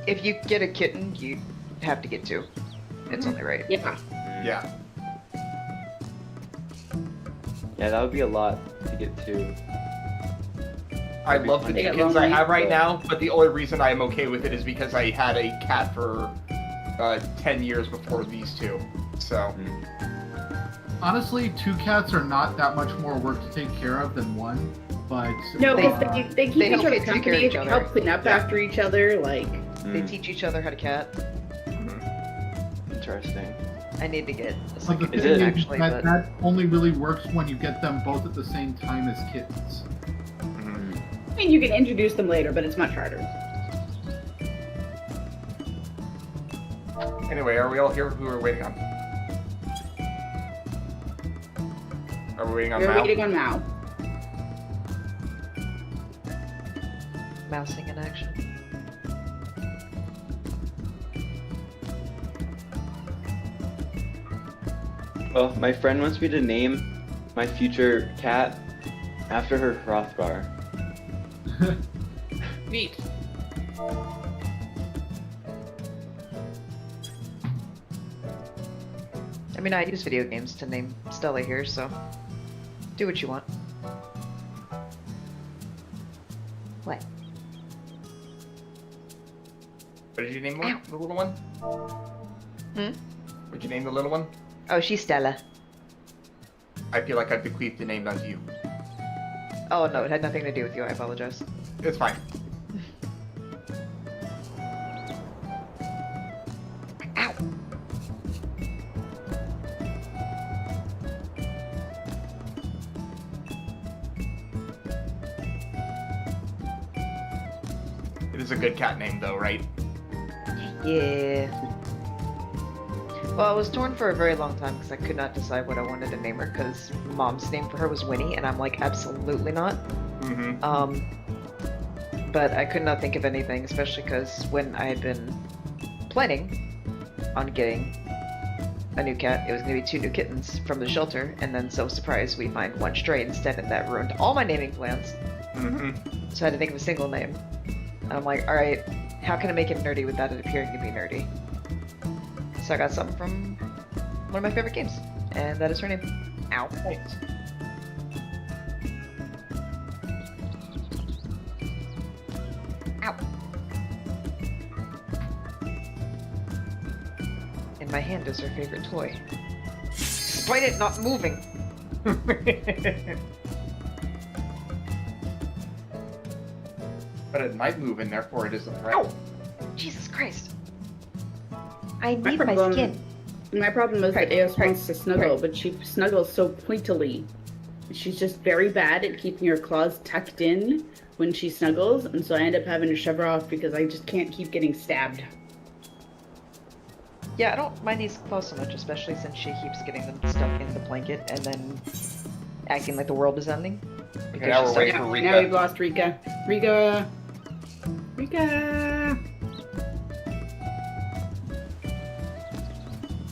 If you get a kitten, you have to get 2. It's only right. yeah. Yeah. yeah, that would be a lot to get to. I love the They get kittens I lonely. have right now, but the only reason I am okay with it is because I had a cat for 10 years before these 2. So, Honestly, 2 cats are not that much more work to take care of than 1, but No, because uh, they keep they each help other take care of company, each they other. help clean up Yeah. after each other, like... They teach each other how to cat. Interesting. I need to get a but the second thing Is kitten it- is actually, that but that only really works when you get them both at the same time as kittens. I mean, you can introduce them later, but it's much harder. anyway, are we all here? Who are we waiting on? Are we waiting on We're Mal? waiting on Mao. mousing in action. Well, my friend wants me to name my future cat after her Rothgar. Neat. I mean, I use video games to name Stella here, so do what you want. What? What did you name the little one? Hmm? What'd you name the little one? Oh, she's Stella. I feel like I bequeathed the name onto you. Oh no, it had nothing to do with you. I apologize. It's fine. Ow! It is a good cat name, though, right? Yeah. Well, I was torn for a very long time because I could not decide what I wanted to name her because Mom's name for her was Winnie, and I'm like, absolutely not. Mm-hmm. But I could not think of anything, especially because when I had been planning on getting a new cat, it was going to be 2 new kittens from the shelter, and then so surprised we find 1 stray instead, and that ruined all my naming plans. Mm-hmm. So I had to think of a single name. And I'm like, alright, how can I make it nerdy without it appearing to be nerdy? So I got something from one of my favorite games, and that is her name. Ow. Ow. In my hand is her favorite toy. Despite it not moving. But it might move, and therefore it is a threat. Ow! Jesus Christ. I My need my problem- skin. My problem is Right, that Eos right, wants to snuggle, right. but she snuggles so pointily. She's just very bad at keeping her claws tucked in when she snuggles, and so I end up having to shove her off because I just can't keep getting stabbed. Yeah, I don't mind these claws so much, especially since she keeps getting them stuck in the blanket and then acting like the world is ending. Okay, now we're she's waiting stuck- for Now we've Rika. lost Rika. Rika! Rika!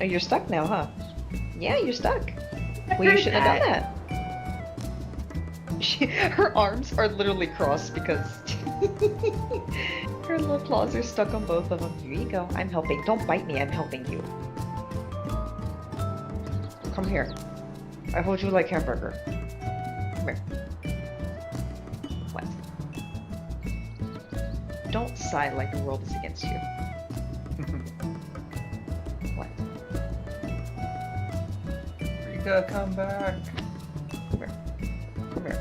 Oh, you're stuck now, huh? Yeah, you're stuck. I Well, you heard shouldn't have done that. Her arms are literally crossed because her little claws are stuck on both of them. Here you go. I'm helping. Don't bite me. I'm helping you. Come here. I hold you like hamburger. Come here. What? Don't sigh like the world is against you. What? Rika, come back. Come here. Come here.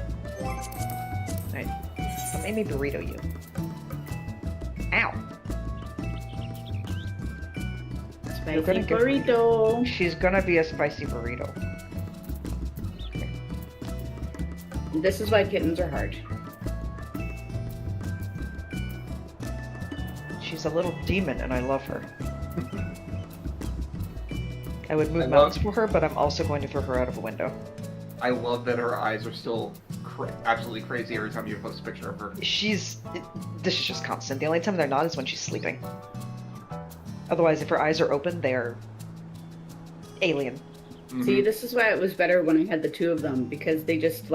Alright. Let me burrito you. Ow! Spicy gonna give her- burrito. She's gonna be a spicy burrito. This is why kittens are hard. She's a little demon and I love her. I would move I mountains love- for her, but I'm also going to throw her out of a window. I love that her eyes are still absolutely crazy every time you post a picture of her. This is just constant. The only time they're not is when she's sleeping. Otherwise, if her eyes are open, they're alien. See, this is why it was better when I had the two of them, because they just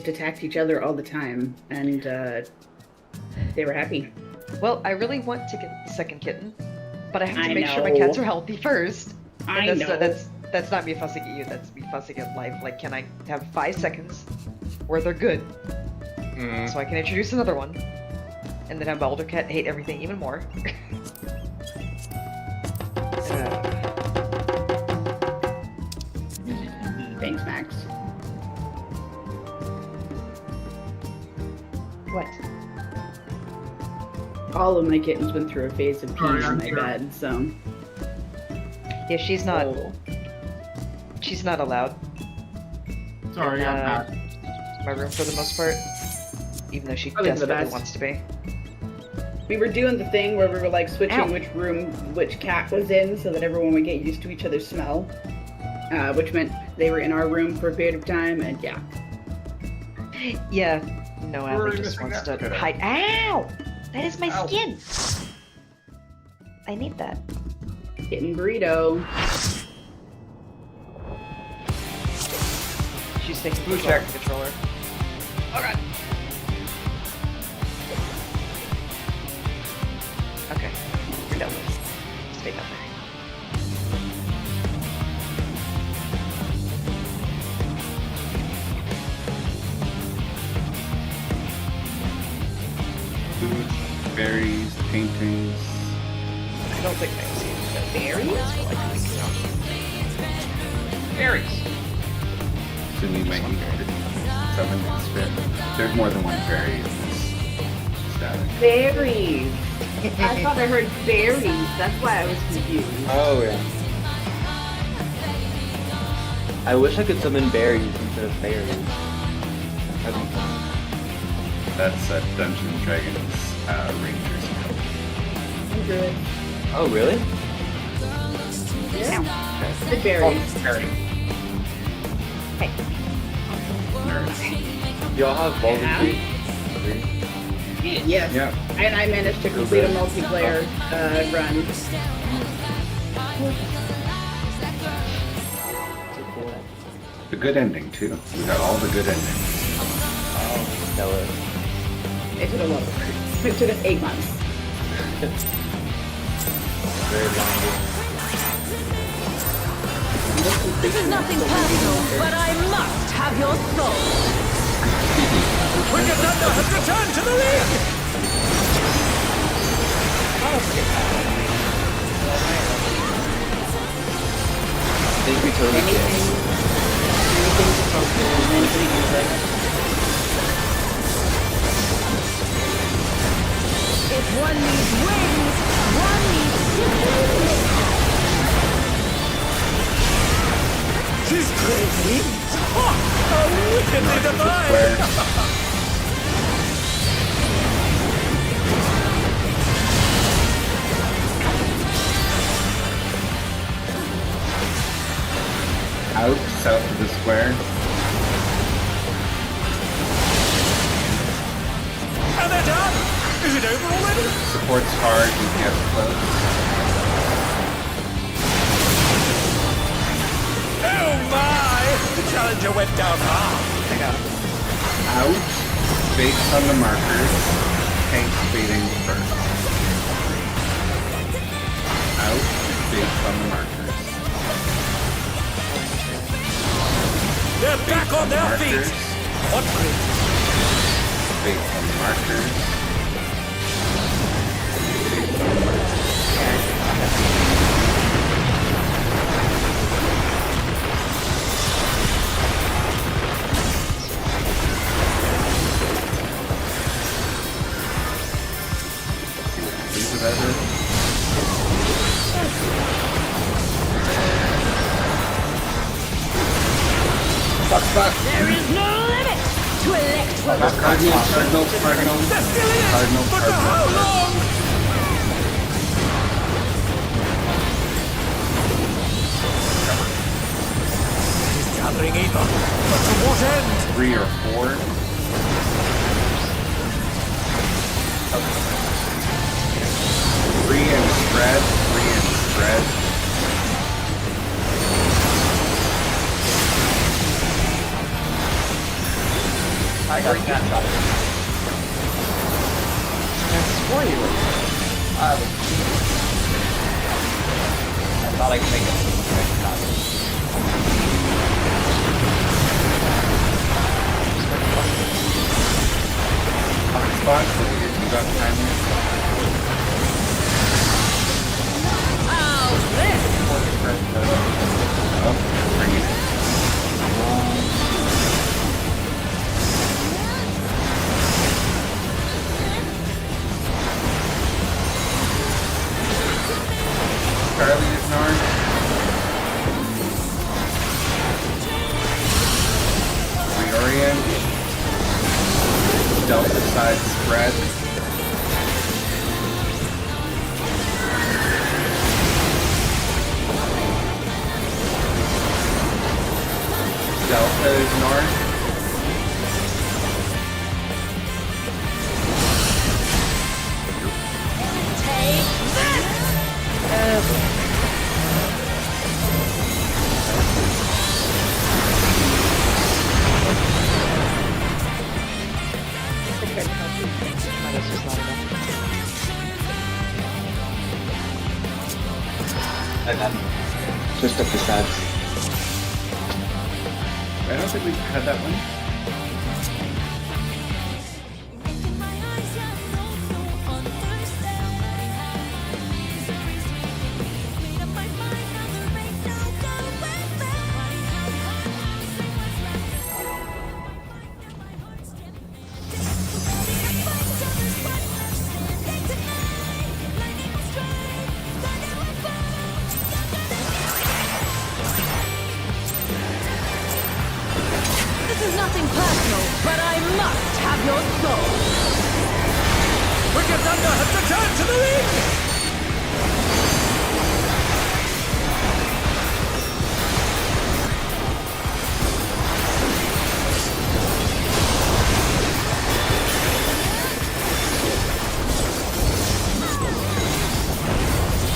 attacked each other all the time, and they were happy. Well, I really want to get the second kitten, but I have to I make sure my know. cats are healthy first. I And know. That's not me fussing at you, that's me fussing at life. Like, can I have 5 seconds where they're good, so I can introduce another one, and then have my older cat hate everything even more? Thanks, Max. What? All of my kittens went through a phase of Sorry, peeing in I'm my here. bed, so. Yeah, she's not allowed Sorry, in I'm back. my room for the most part, even though she Probably the desperately best. wants to be. We were doing the thing where we were like switching Ow. which room which cat was in so that everyone would get used to each other's smell. Which meant they were in our room for a period of time, and yeah. Yeah, no, Where are Abby we just missing wants that? to Okay. hide. Ow! That is my Ow. skin! I need that. Kitten burrito. She's taking Blue control check. of the controller. Alright. Okay, you're done with it. Stay down there. Food, berries, paintings. I don't think I've seen the berries for like a week now. Berries. So we might need to summon this bit. There's more than one fairy in this static. Berries. I thought I heard berries. That's why I was confused. Oh yeah. I wish I could summon berries instead of fairies. That'd be fun. That's a Dungeons and Dragons ranger skill. I'm good. Oh really? Yeah. The berries. Berry. Nerds. Y'all have Baldur's Yeah. Gate? Yes. Yeah. And I managed to complete a multiplayer run. The good ending too. We got all the good endings. Oh, that was. It took a lot of work. It took us 8 months. Very long game. This is nothing personal, but I must have your soul. Wicked Thunder has returned to the league! I think we totally did. Anything to focus on, anything to use it. If one needs wings, one needs simply She's crazy! Oh, wickedly divine! Square. Out south of the square. And they're done! Is it over already? Supports hard and gets close. Oh my! The challenger went down hard! I got him. Out, based on the markers, tank fading first. Out, based on the markers. They're back on their Markers, feet! What great! based on the markers. These are better. there is no limit to electro. Cardinal. They're still in it! Cardinal, But for how long? He's gathering ether. But to what end? 3 or 4. Free and spread. I got snapshot. That's for you. I thought I could make it. Hotspot, look at your debuff timer. Oh, bring it. Charlie is north. Reorient. Delta side spread. Delta is north. Take this! Minus is not enough. And then switched up the stats. I don't think we've had that one. This is nothing personal, but I must have your soul. Wicked Thunder has returned to the ring!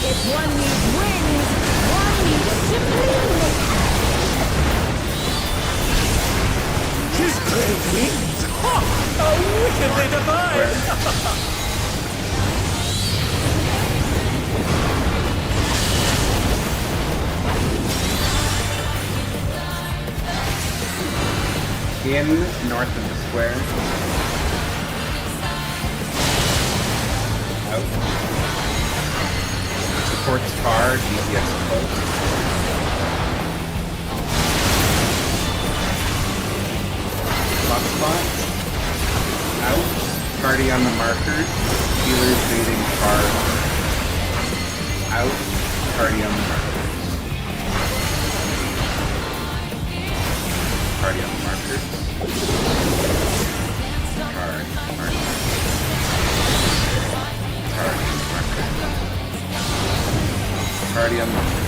If one needs wings, one needs simply lift. She's great wings! Ha! How wickedly divine! In north of the square. Out. Supports far, DPS close. Hotspot. Out. Party on the markers. Healers baiting far. Out. Party on the markers. Party on the markers. Party, markers. Party, markers. Party on the markers.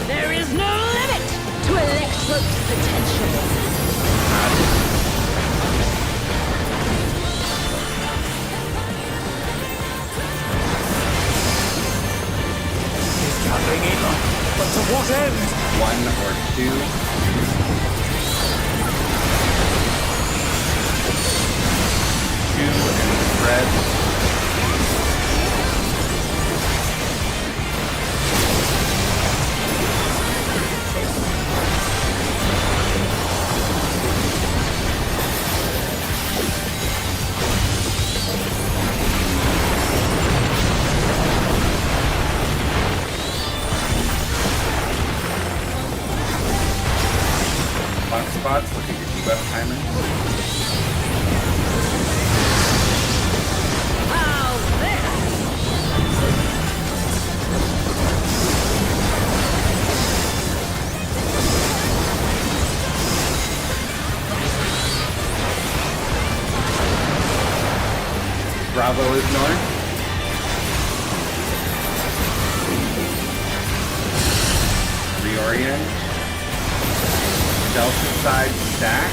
There is no limit to Electro's potential. Gathering in, but to what end? One or two. Two and spread. Lock spots, look at your debuff timer. How this? Bravo is north. Reorient. Delta side stack.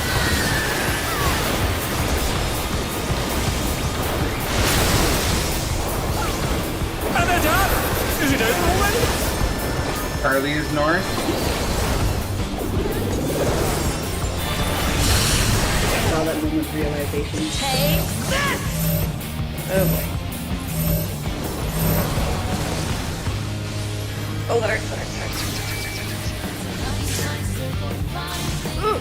And they're done! Is it over already? Charlie is north. Saw that moment of realization. Take this! Oh boy. Oh, that hurts, that hurts, that hurts. Ooh.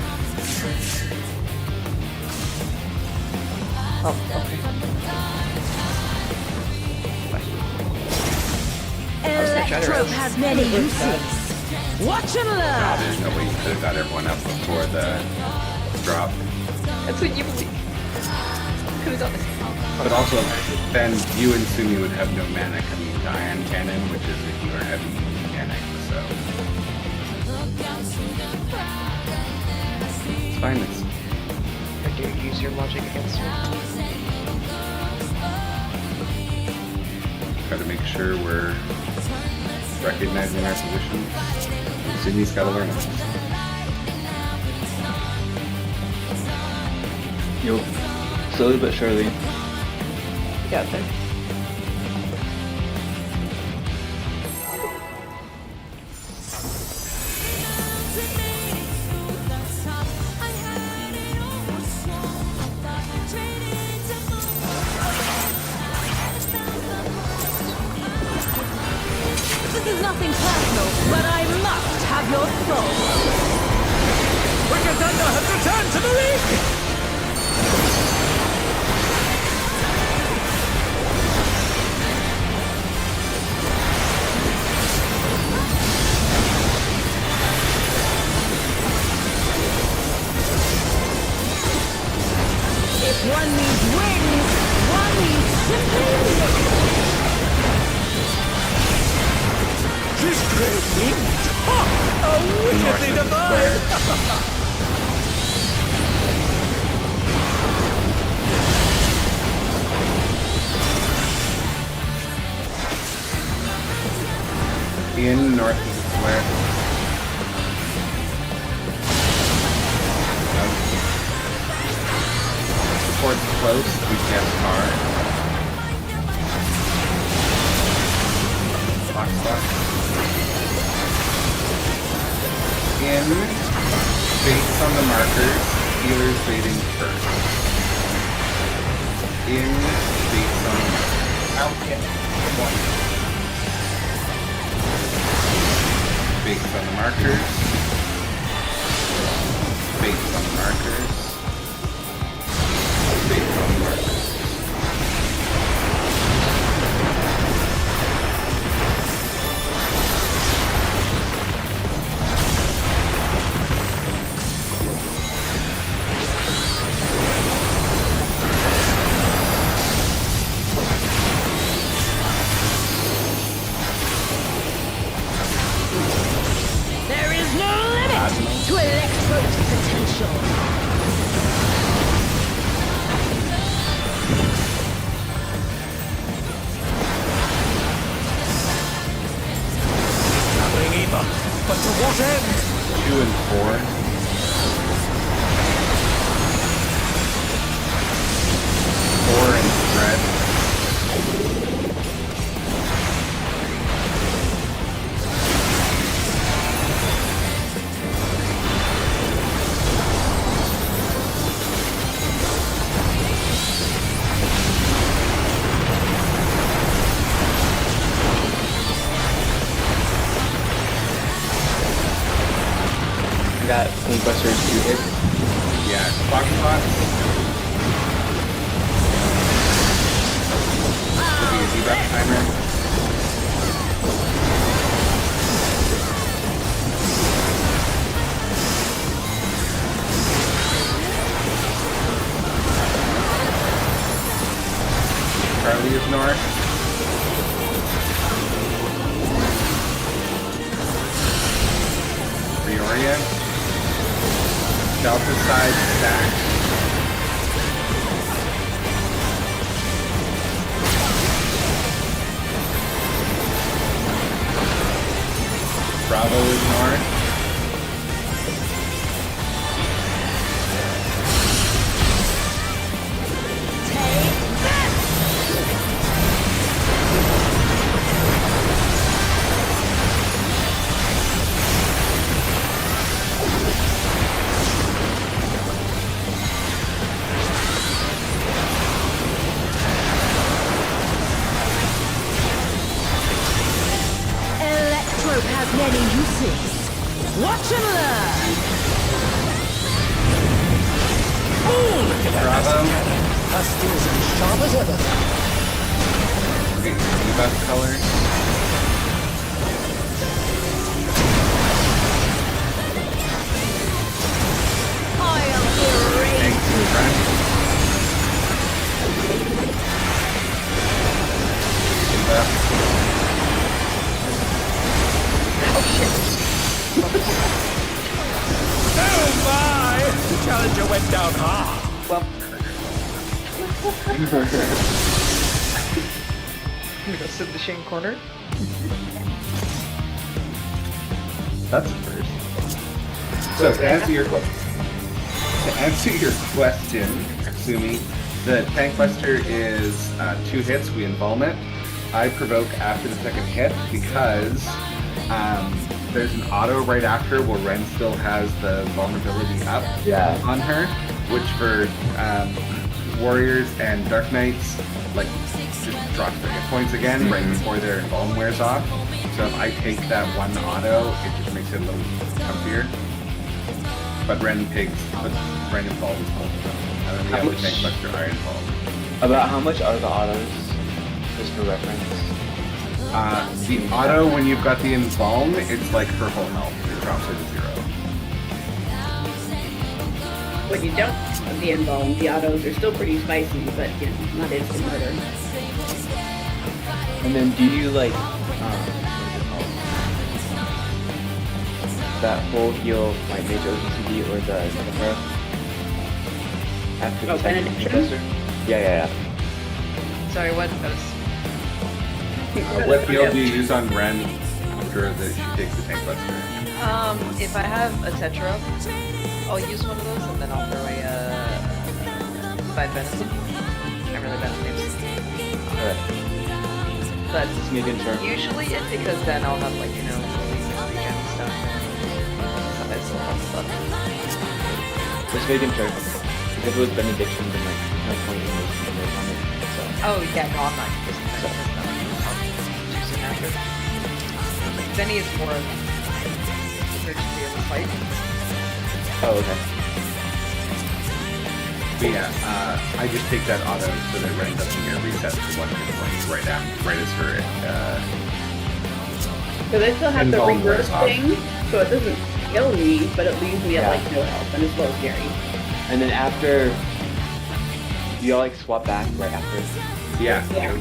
Oh, okay. Electrope has many uses. Watch and learn! There's no way you could have got everyone up before the drop. That's what you believe. Could have done it. But also, then you and Sumi would have no mana coming into Ion Cannon, which is a healer heavy mechanic, so. It's fine, it's Or do you use your logic against me? gotta make sure we're recognizing our position. Sumi's gotta learn it. Yo, slowly but surely. You got there. This is nothing personal, but I must have your soul. Wicked Thunder has returned to the ring! If one needs wings, one needs simply living. This great ring! Ha! Oh, wickedly divine! In north of the square. Support's close, we guess hard. Box box. In, baits on the markers, healers baiting first. In, baits on the markers. Out, one. Baits on the markers. Baits on the markers. Baits on the markers. There is no limit to Electrope's potential. Traveling either, but to what end? 2 and 4. 4 and spread. Got Queenbusters 2 hits. Yeah, clock spots. Could be a debuff timer. Charlie is north. Reorient. Delta side stack. Bravo is north. Bravo. Pistols as sharp as ever. Okay, debuff color. I'll erase Thanks to the front. Debuff. Oh my! The challenger went down hard. Well. I'm gonna go sit in the shame corner. That's a first. So to answer your question, Sumi, the Tank Buster is 2 hits. We embalm it. I provoke after the second hit because there's an auto right after where Ren still has the vulnerability up on her, which for warriors and Dark Knights, like, just drops their hit points again right before their embalm wears off. So if I take that one auto, it just makes it a little comfier. But Ren embalms both of them. And then we have the Tank Buster Iron Ball. About how much are the autos? Just for reference. The auto, when you've got the embalm, it's like her whole health. It drops her to 0. When you don't have the embalm, the autos are still pretty spicy, but you know, not instant murder. And then do you like, what is it called? That whole heal, like Major OTCD or the Pro? After the second benediction? buster? Yeah. Sorry, what? What heal do you use on Ren after that she takes the Tank Buster? If I have a Tetra, I'll use one of those and then I'll throw a 5 venison. I'm really bad at names. Alright, But just making sure. usually it's because then I'll have like, regen stuff and I still have stuff. Just making sure. If it was benediction, then like, no point in wasting it on it. So. Oh yeah, no, I'm not just too soon after. Benny is more of urgency of the fight. Oh, okay. But yeah, I just take that auto so that Ren doesn't get reset to 1 hit points right as her Because I still have the embalm reverse wears off. thing, so it doesn't kill me, but it leaves me at like no health, and it's a little scary. And then after, do y'all like swap back right after? Yeah. Yeah.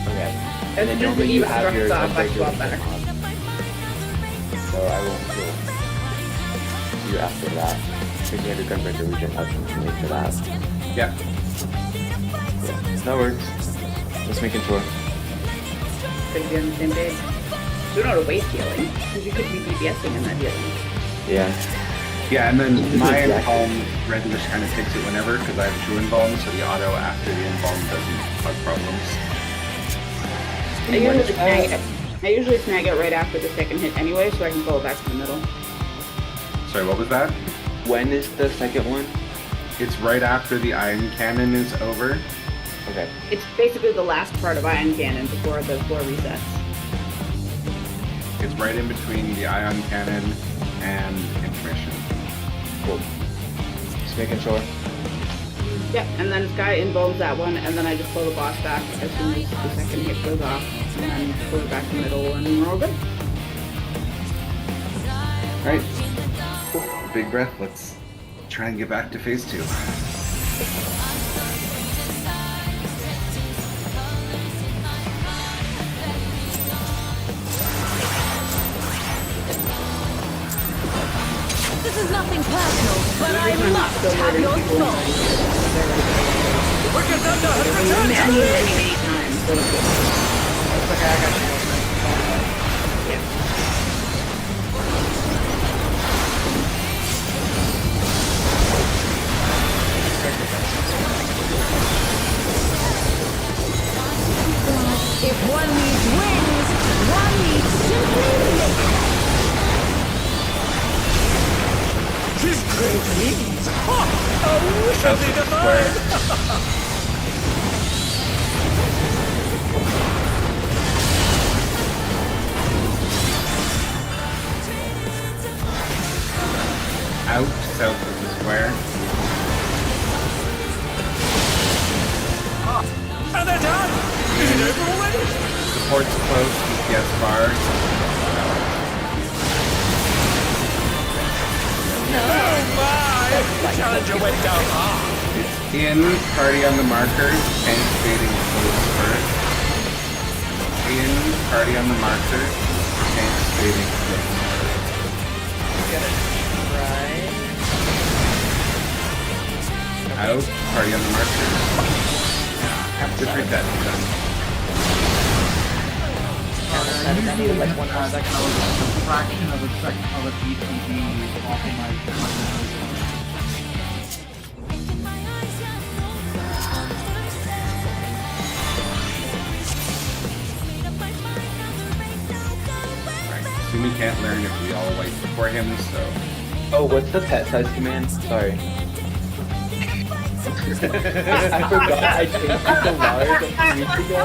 Okay. As And then soon as normally the you even have your drops off, I Gunbreaker swap back. on. So I won't heal you after that. Because you have your Gunbreaker regen option to make for that. Yeah. Yeah, that works. Just making sure. Could be on the same page. We don't want to waste healing, because you could be DPSing in that healing. Yeah. Yeah, and then my Exactly. embalm, Ren just kind of takes it whenever, because I have 2 embalms, so the auto after the embalm doesn't cause problems. I usually snag it right after the second hit anyway, so I can pull it back to the middle. Sorry, what was that? When is the second one? It's right after the Iron Cannon is over. Okay. It's basically the last part of Ion Cannon before the floor resets. It's right in between the Ion Cannon and intermission. Cool. Just making sure. Yep, and then Sky embalms that one, and then I just pull the boss back as soon as the second hit goes off, and then pull it back to the middle, and we're all good. Alright. Cool. Big breath. Let's try and get back to phase 2. This is nothing personal, but I must have your soul. We're getting under 100%! Many times. So it's good. It's okay, I got you. If one needs wings, one needs simply live. She's great wings! Ha! Oh, shall be divine! Out south of the square. in. Support's close, DPS bar. Challenger went down hard. It's in, party on the markers, tank fading close first. In, party on the markers, tank fading close first. Out, party on the markers. Just reset. Usually like one more second. A fraction of a second of a BTD off of my Sumi can't learn if we all wait before him, so... Oh, what's the pet size command? Sorry. I forgot I changed it to large a few weeks ago.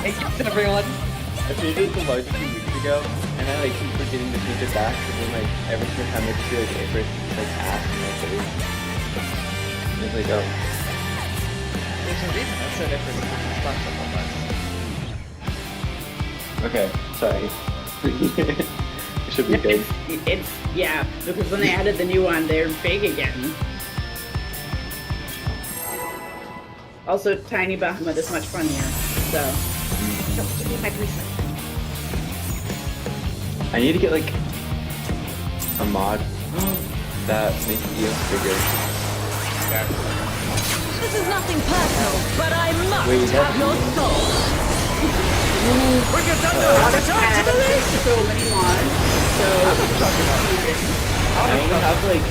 Thanks, everyone. I changed it to large a few weeks ago, and I like keep forgetting to change it back, and then like every single time I see like April like ask me like it's like oh. There's a reason I said it for the spot so Okay, sorry. It should be good. It's yeah, because when they added the new one, they're big again. Also, Tiny Bahamut is much funnier, so. I need to get like a mod that makes EOS bigger. This is nothing personal, but I must Wait, have your soul. Bring it under! Charge to the lead! So many mods, so. I only have like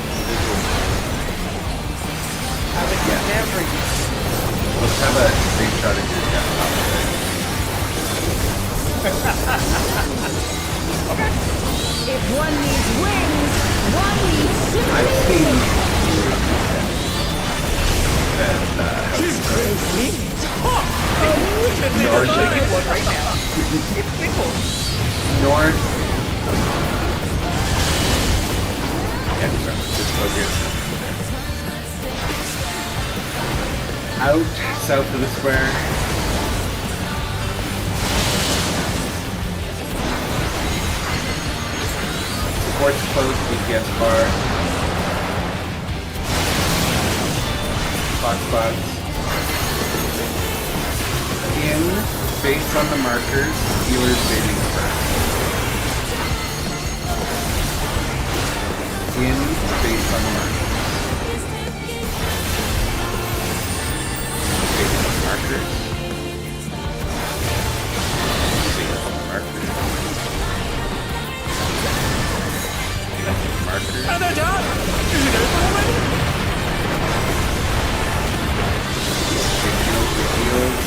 Let's have a screenshot of your desktop. If one needs wings, one needs I've simply seen wings. that, She's crazy! North, North. Yeah, just focus. Out, south of the square. Support's close, DPS bar. Box spots. In, base on the markers, healers fading first. In, base on the markers. Base on the markers. Base on the markers. Base on the markers. And they're done! Is it over already? Heals.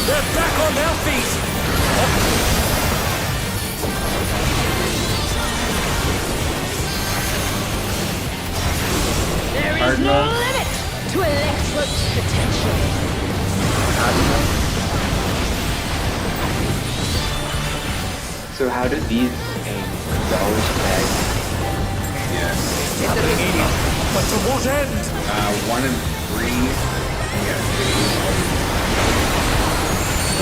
They're back on their feet! There is no Cardinal. limit to Electro's potential. so how did these aim? Dollars tag? Yeah. But to what end? 1 and 3. Yeah,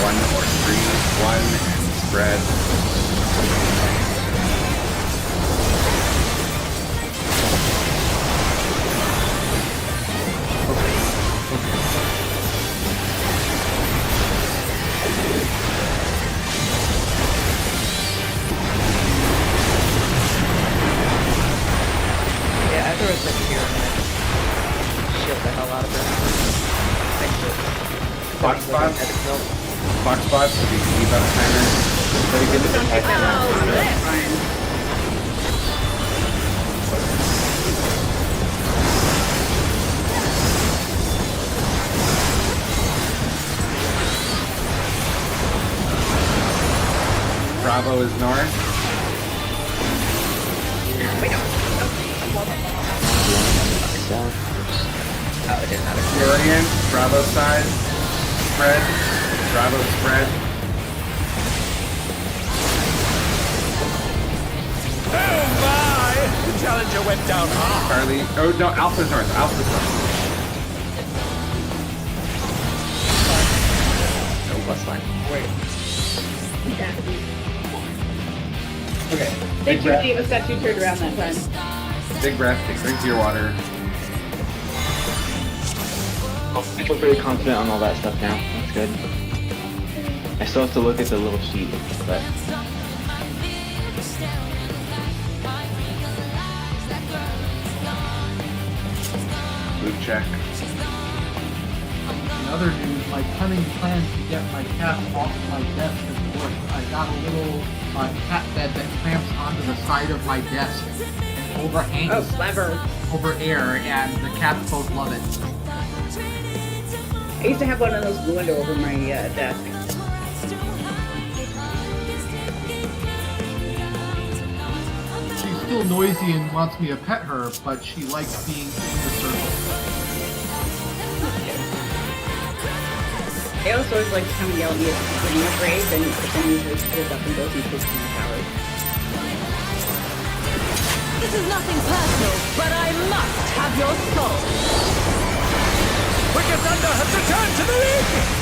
1 or 3. 1 and spread. Yeah, I threw a second here and then shield the hell out of her. Box spots. Box spots to be debuff timer. Very good with the tech. Bravo is north. Florian, Bravo side. Spread. Bravo spread. Oh my! The Challenger went down hard! Charlie. Oh no, Alpha's north. Alpha's north. plus fine. Wait. Exactly. Okay. They too many of us got too turned around that time. Big breath, take drink of your water. I feel pretty confident on all that stuff now. That's good. I still have to look at the little sheet, but... Loot check. In other news, my cunning plan to get my cat off my desk has worked. I got a little cat bed that clamps onto the side of my desk and overhangs Oh, clever. over air, and the cats both love it. I used to have one of those glued over my desk. She's still noisy and wants me to pet her, but she likes being in the circle. They also always like to come and yell at me if I'm getting afraid, and for some reason she goes up and goes and kicks my tower. This is nothing personal, but I must have your soul. Wicked Thunder has returned to the league!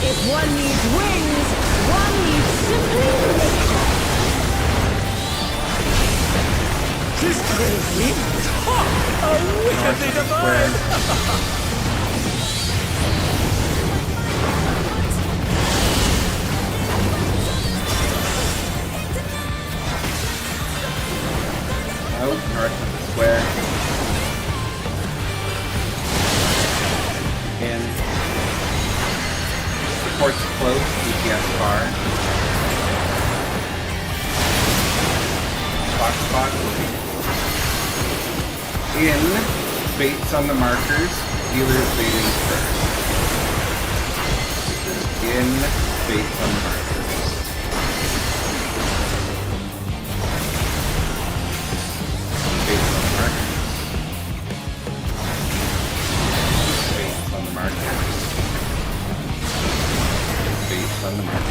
If one needs wings, one needs simply lift. His great wings! Ha! A wickedly divine! Out north of the square. In. Support's close, DPS bar. Box spot. In. Baits on the markers. Dealers baiting first. In. Baits on the markers. Baits on the markers. Baits on the markers.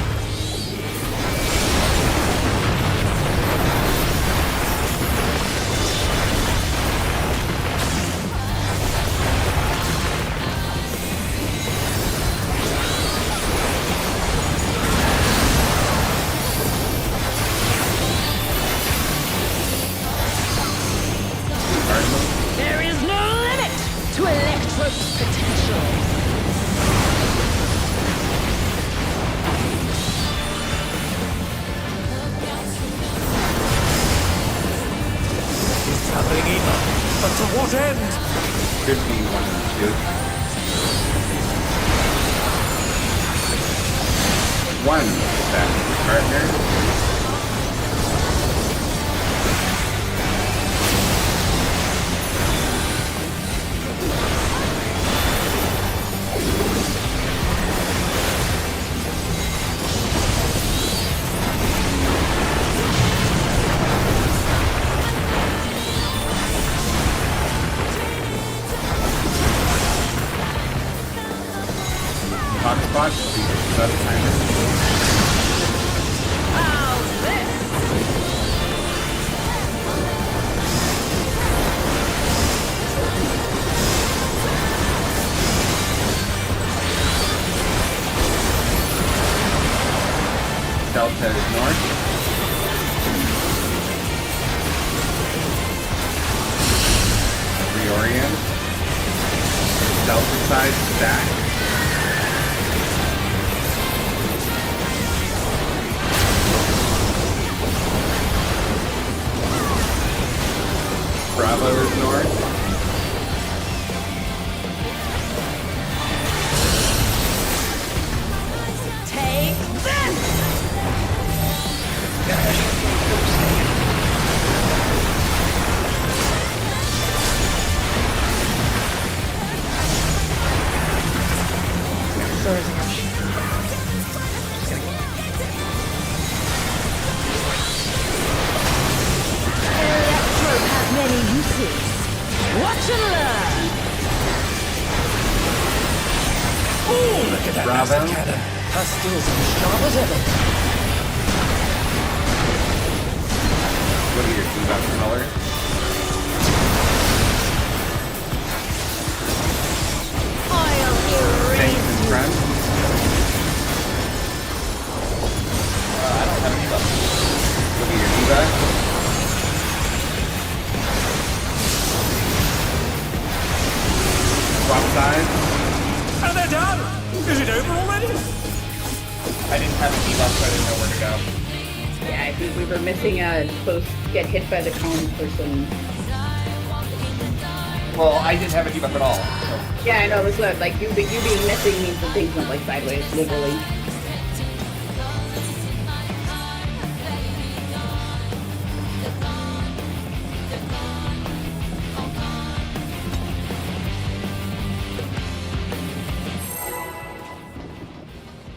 There is no limit to Electro's potential. He's traveling in, but to what end? Could be 1 and 2. 1 attack partner. Hotspot, that's timer. How's this? Delta is north. Reorient. Delta side stack. Bravo is north. Take this! Sorry, Zingash. Electro has many uses. Watch and learn! Oh, look at that Bravo. massive cannon! Her skills are as sharp as ever. Look at your debuff color. I'll Tanks erase in front. I don't have any buff. Look at your debuff. Swap sides. And they're done! Is it over already? I didn't have a debuff, so I didn't know where to go. Yeah, I think we were missing a close get hit by the cone person. Well, I didn't have a debuff at all, so. Yeah, I know, that's what, like, you being missing means that things went, like, sideways, literally.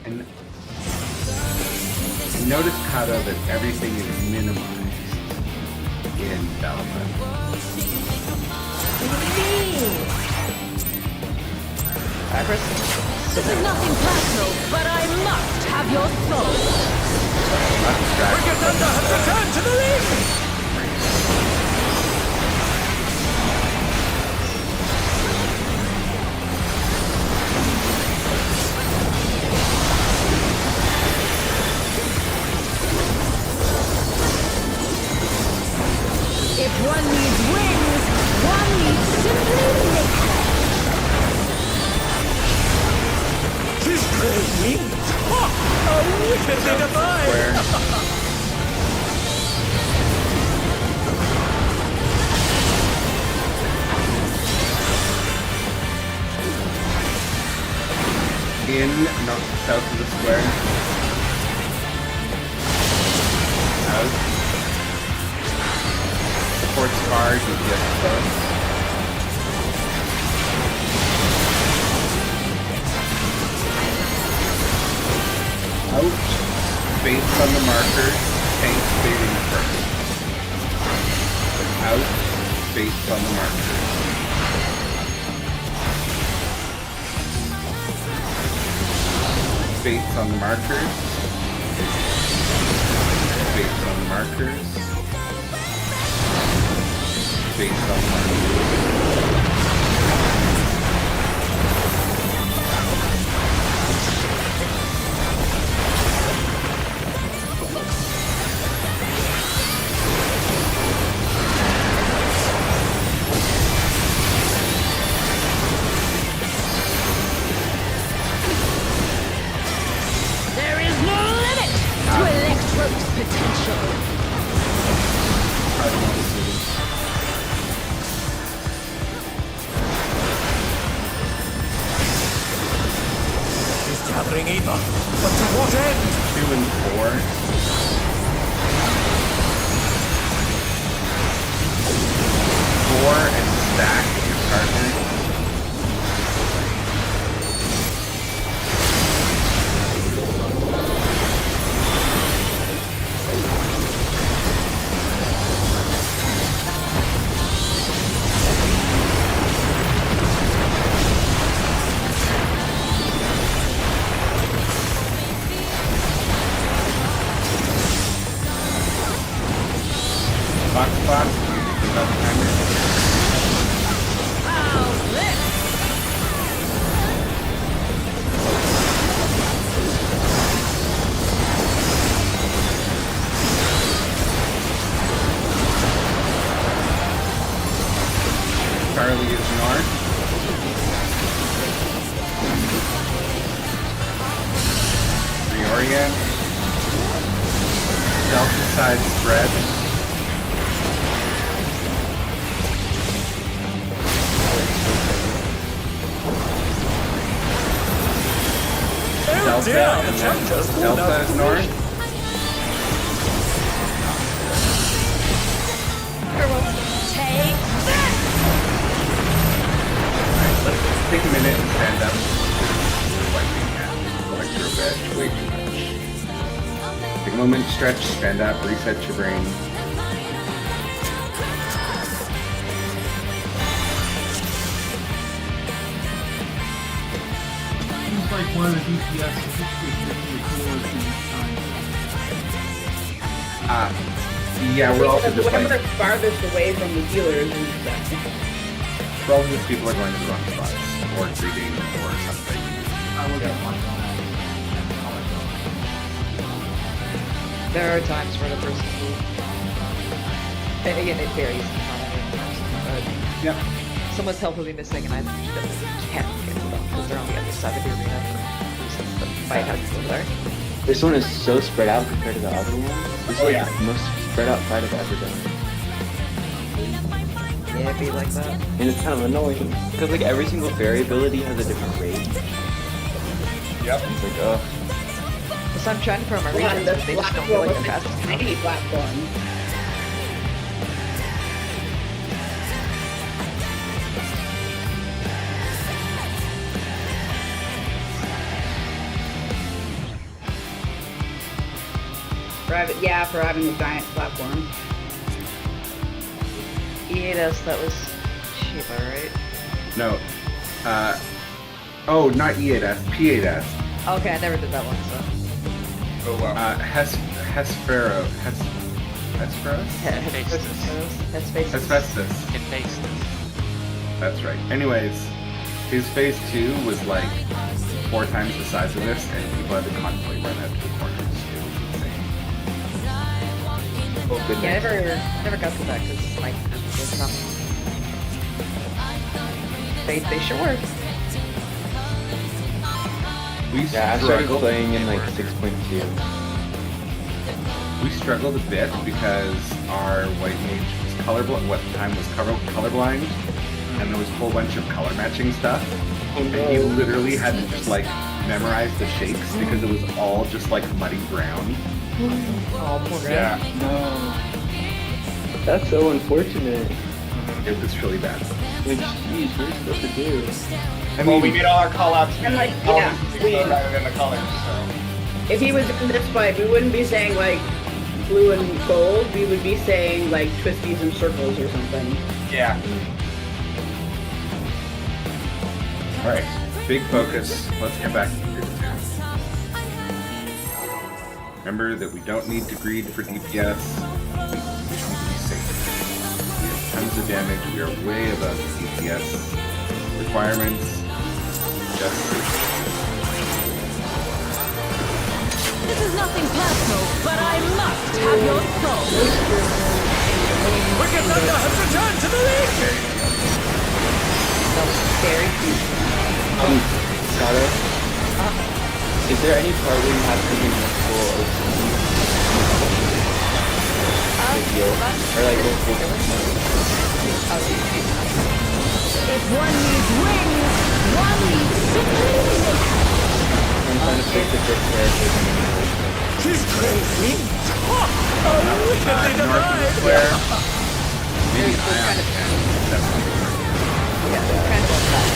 And notice, Kata, that everything is minimized in Valorant. This is nothing personal, but I must have your soul. Not distracted. Wicked Thunder has returned to the ring! If one needs wings, one needs simply nature. His great wings! Ha! A wickedly divine! Where? In, not south of the square. Out. Supports cars and just close. Out. Based on the markers, tanks fading first. Out. Based on the markers. Based on the markers. Based on the markers. Based on the There is no limit to Electro's potential. He's gathering Eva, but to what end? 2 and 4. 4 and stack with your partner. Box box, about timer. How's this? Charlie is north. Reorient. Delta side spread. Oh Delta dear, and the then Challengers pulled out Delta of is north. Take this! Alright, let's take a minute and stand up. Electro bed, way too much. Take a moment, stretch, stand up, reset your brain. Seems like we're what are the DPS if Yeah, we're also just like, Whoever's farthest away from the healers and stuff. we're all just people are going to the wrong spots, or greeting, or something. I will get one on that. There are times where the person who, and again, it varies. Yep. Someone's health will be missing, and I can't get to them because they're on the other side of the arena for reasons the fight has to go there. This one is so spread out compared to the other one. This is like the most spread out fight I've ever done. Yeah, it'd be like that. And it's kind of annoying. Because like every single fairy ability has a different rate. Yep. It's like, oh. So I'm trying to promote my Yeah, regions, the but they just don't feel platform like was the a fastest. tiny platform. For having a giant platform. E8S, that was Shiva, right? No. Oh, not E8S, P8S. Okay, I never did that one, so. Oh wow. Hesperos? Hephaestus. Hephaestus. That's right. Anyways, his phase 2 was like 4 times the size of this, and people had to constantly run out to the corners. It was insane. Oh goodness. Yeah, I never got to that because my was not. They sure were. We Yeah, I started struggled. playing in like 6.2. We struggled a bit because our white mage was colorblind. What time was colorblind, and there was a whole bunch of color matching stuff. And he literally had to just like memorize the shapes because it was all just like muddy brown. Oh, poor guy. Yeah. No. That's so unfortunate. It was really bad. Like, jeez, what are you supposed to do? I Well, mean, we made all our call-outs And, like, all yeah, rather than the colors, so... If he was in this fight, we wouldn't be saying like blue and gold. We would be saying like twisties and circles or something. Yeah. Alright, big focus. Let's get back to the group 2. Remember that we don't need to greed for DPS. We just need to be safe. We have tons of damage. We are way above the DPS requirements. Just This is nothing personal, but I must have your soul. Wicked Thunder has returned to the league! That was very cute. Sato? Is there any part where you have to do multiple heal? Or like multiple If one needs wings, one needs simply lift. I'm trying to pick the good characters. His great wings! Ha! How wickedly divine! square. Maybe It's kind ion. of- Definitely. Yeah, they're kind of on that.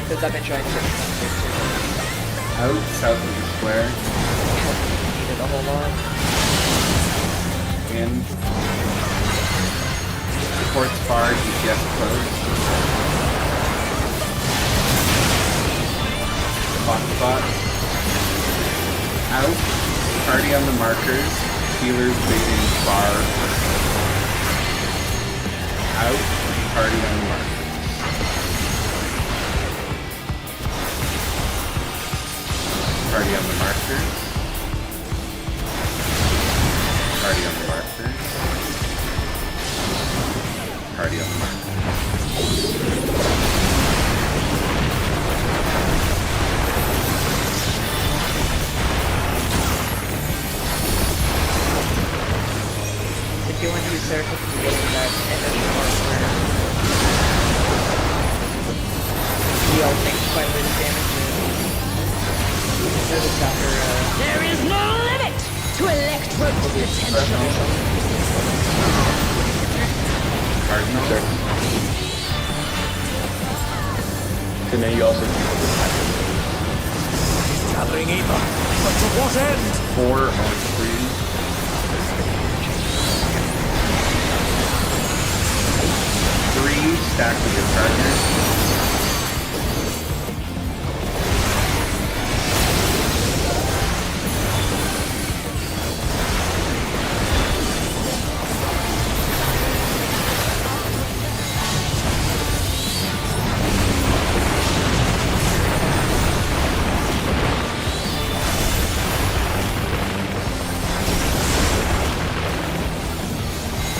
Because I've been trying to get them Out south of the square. needed a whole lot. In. Supports far, DPS close. Spot. Out. Party on the markers. Healers waiting far. Out. Party on the markers. Party on the markers. Party on the markers. Party on the markers. If you want to use Circle to get to that initial mark where we all take quite a bit of damage and just after There is no limit to Electro's potential. Cardinal. So now you also Gathering Eva, but to what end? 4 on 3. Three stacked with your partners.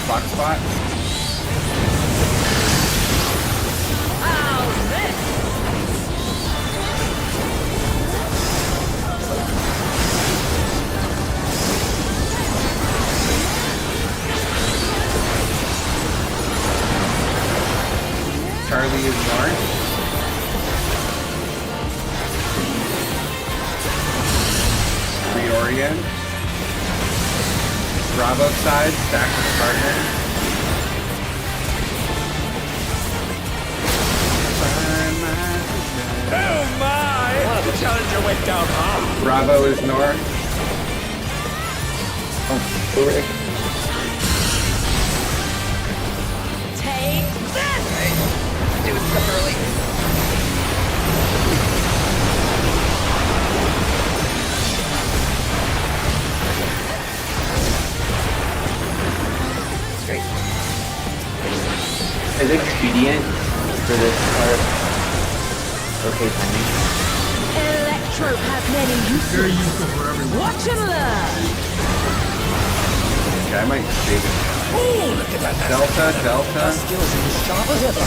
box spots. Charlie is north. Reorient. Bravo side, stack with partner. Oh my! The challenger went down hard. Bravo is north. Take that! Doing stuff early. Great. Is it expedient for this part? Okay, timing. Electro has many uses. Very useful for everyone. Watch and learn. Okay, I might save it. Oh, look at that. Delta. Skills are as sharp as ever.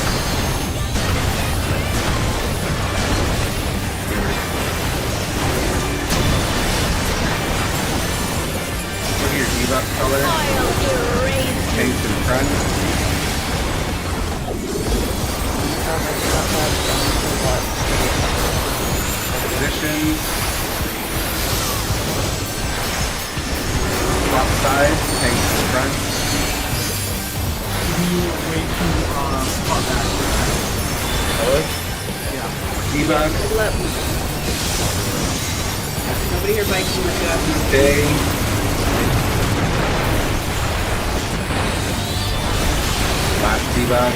Look at your debuff color. I'll erase Tanks in front. Positions. Top side, tanks in front. Can you wait to spot that? Yeah. Debuff. Good luck. Nobody here bites too much up. Stay. Last debuff.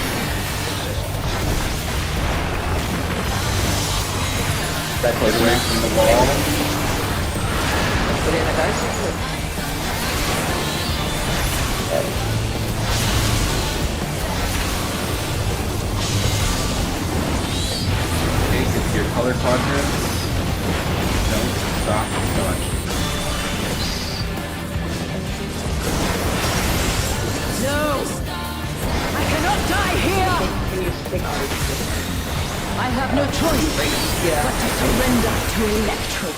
That Get away from the wall. Put it in a dice. Okay, get to your color quadrants. Don't stop dodging. No! I cannot die here! Can you stick I have no choice but to surrender to Electro.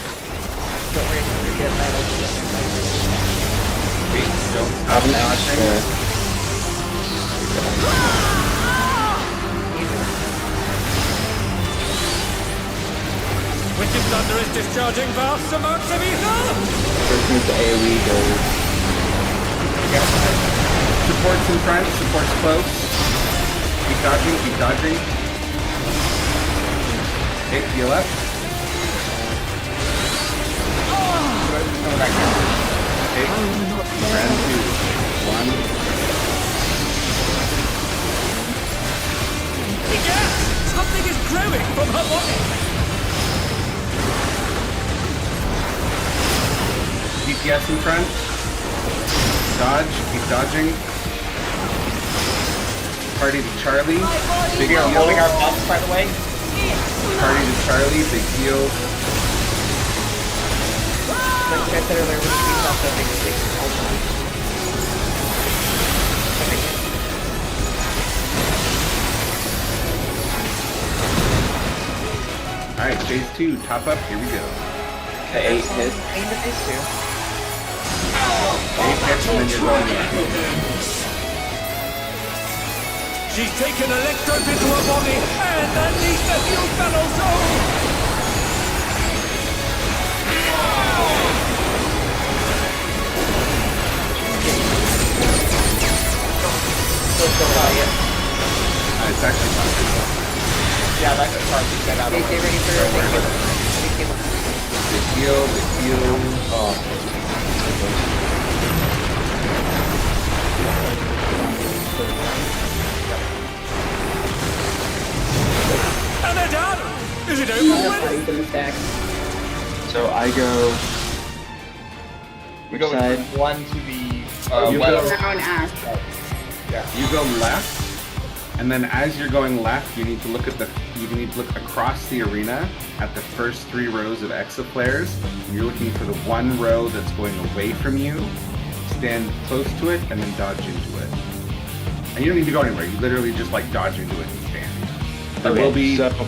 Don't worry, you're good. Wait, don't stop dodging. Witch's Thunder is discharging vast amounts of ether! First move to AoE goes. Supports in front, supports close. Keep dodging. Okay, heal up. Okay, round 2. 1. Yeah! Something is growing from her body! DPS in front. Dodge, keep dodging. Party to Charlie. Big We are heal. holding our buffs, by the way. Party to Charlie, big heal. Like I said earlier, when you beat off the big stick, all the time. Alright, phase 2, top up, here we go. The 8 hit. Aim the face too. 8 hits and then you're going in. She's taken electrodes into her body and unleashed a new fellow soul! It's actually not good. Yeah, that's a part we get out of Get ready for Don't worry about big Big heal. Oh. And they're done! Is it over already? He's in the stack. So I go. We go Which side? with 1 to the You left. go- Now and ash. You go left, and then as you're going left, you need to look across the arena at the first 3 rows of exoflares. You're looking for the 1 row that's going away from you, stand close to it and then dodge into it. And you don't need to go anywhere. You literally just like dodge into it and stand. There will be okay.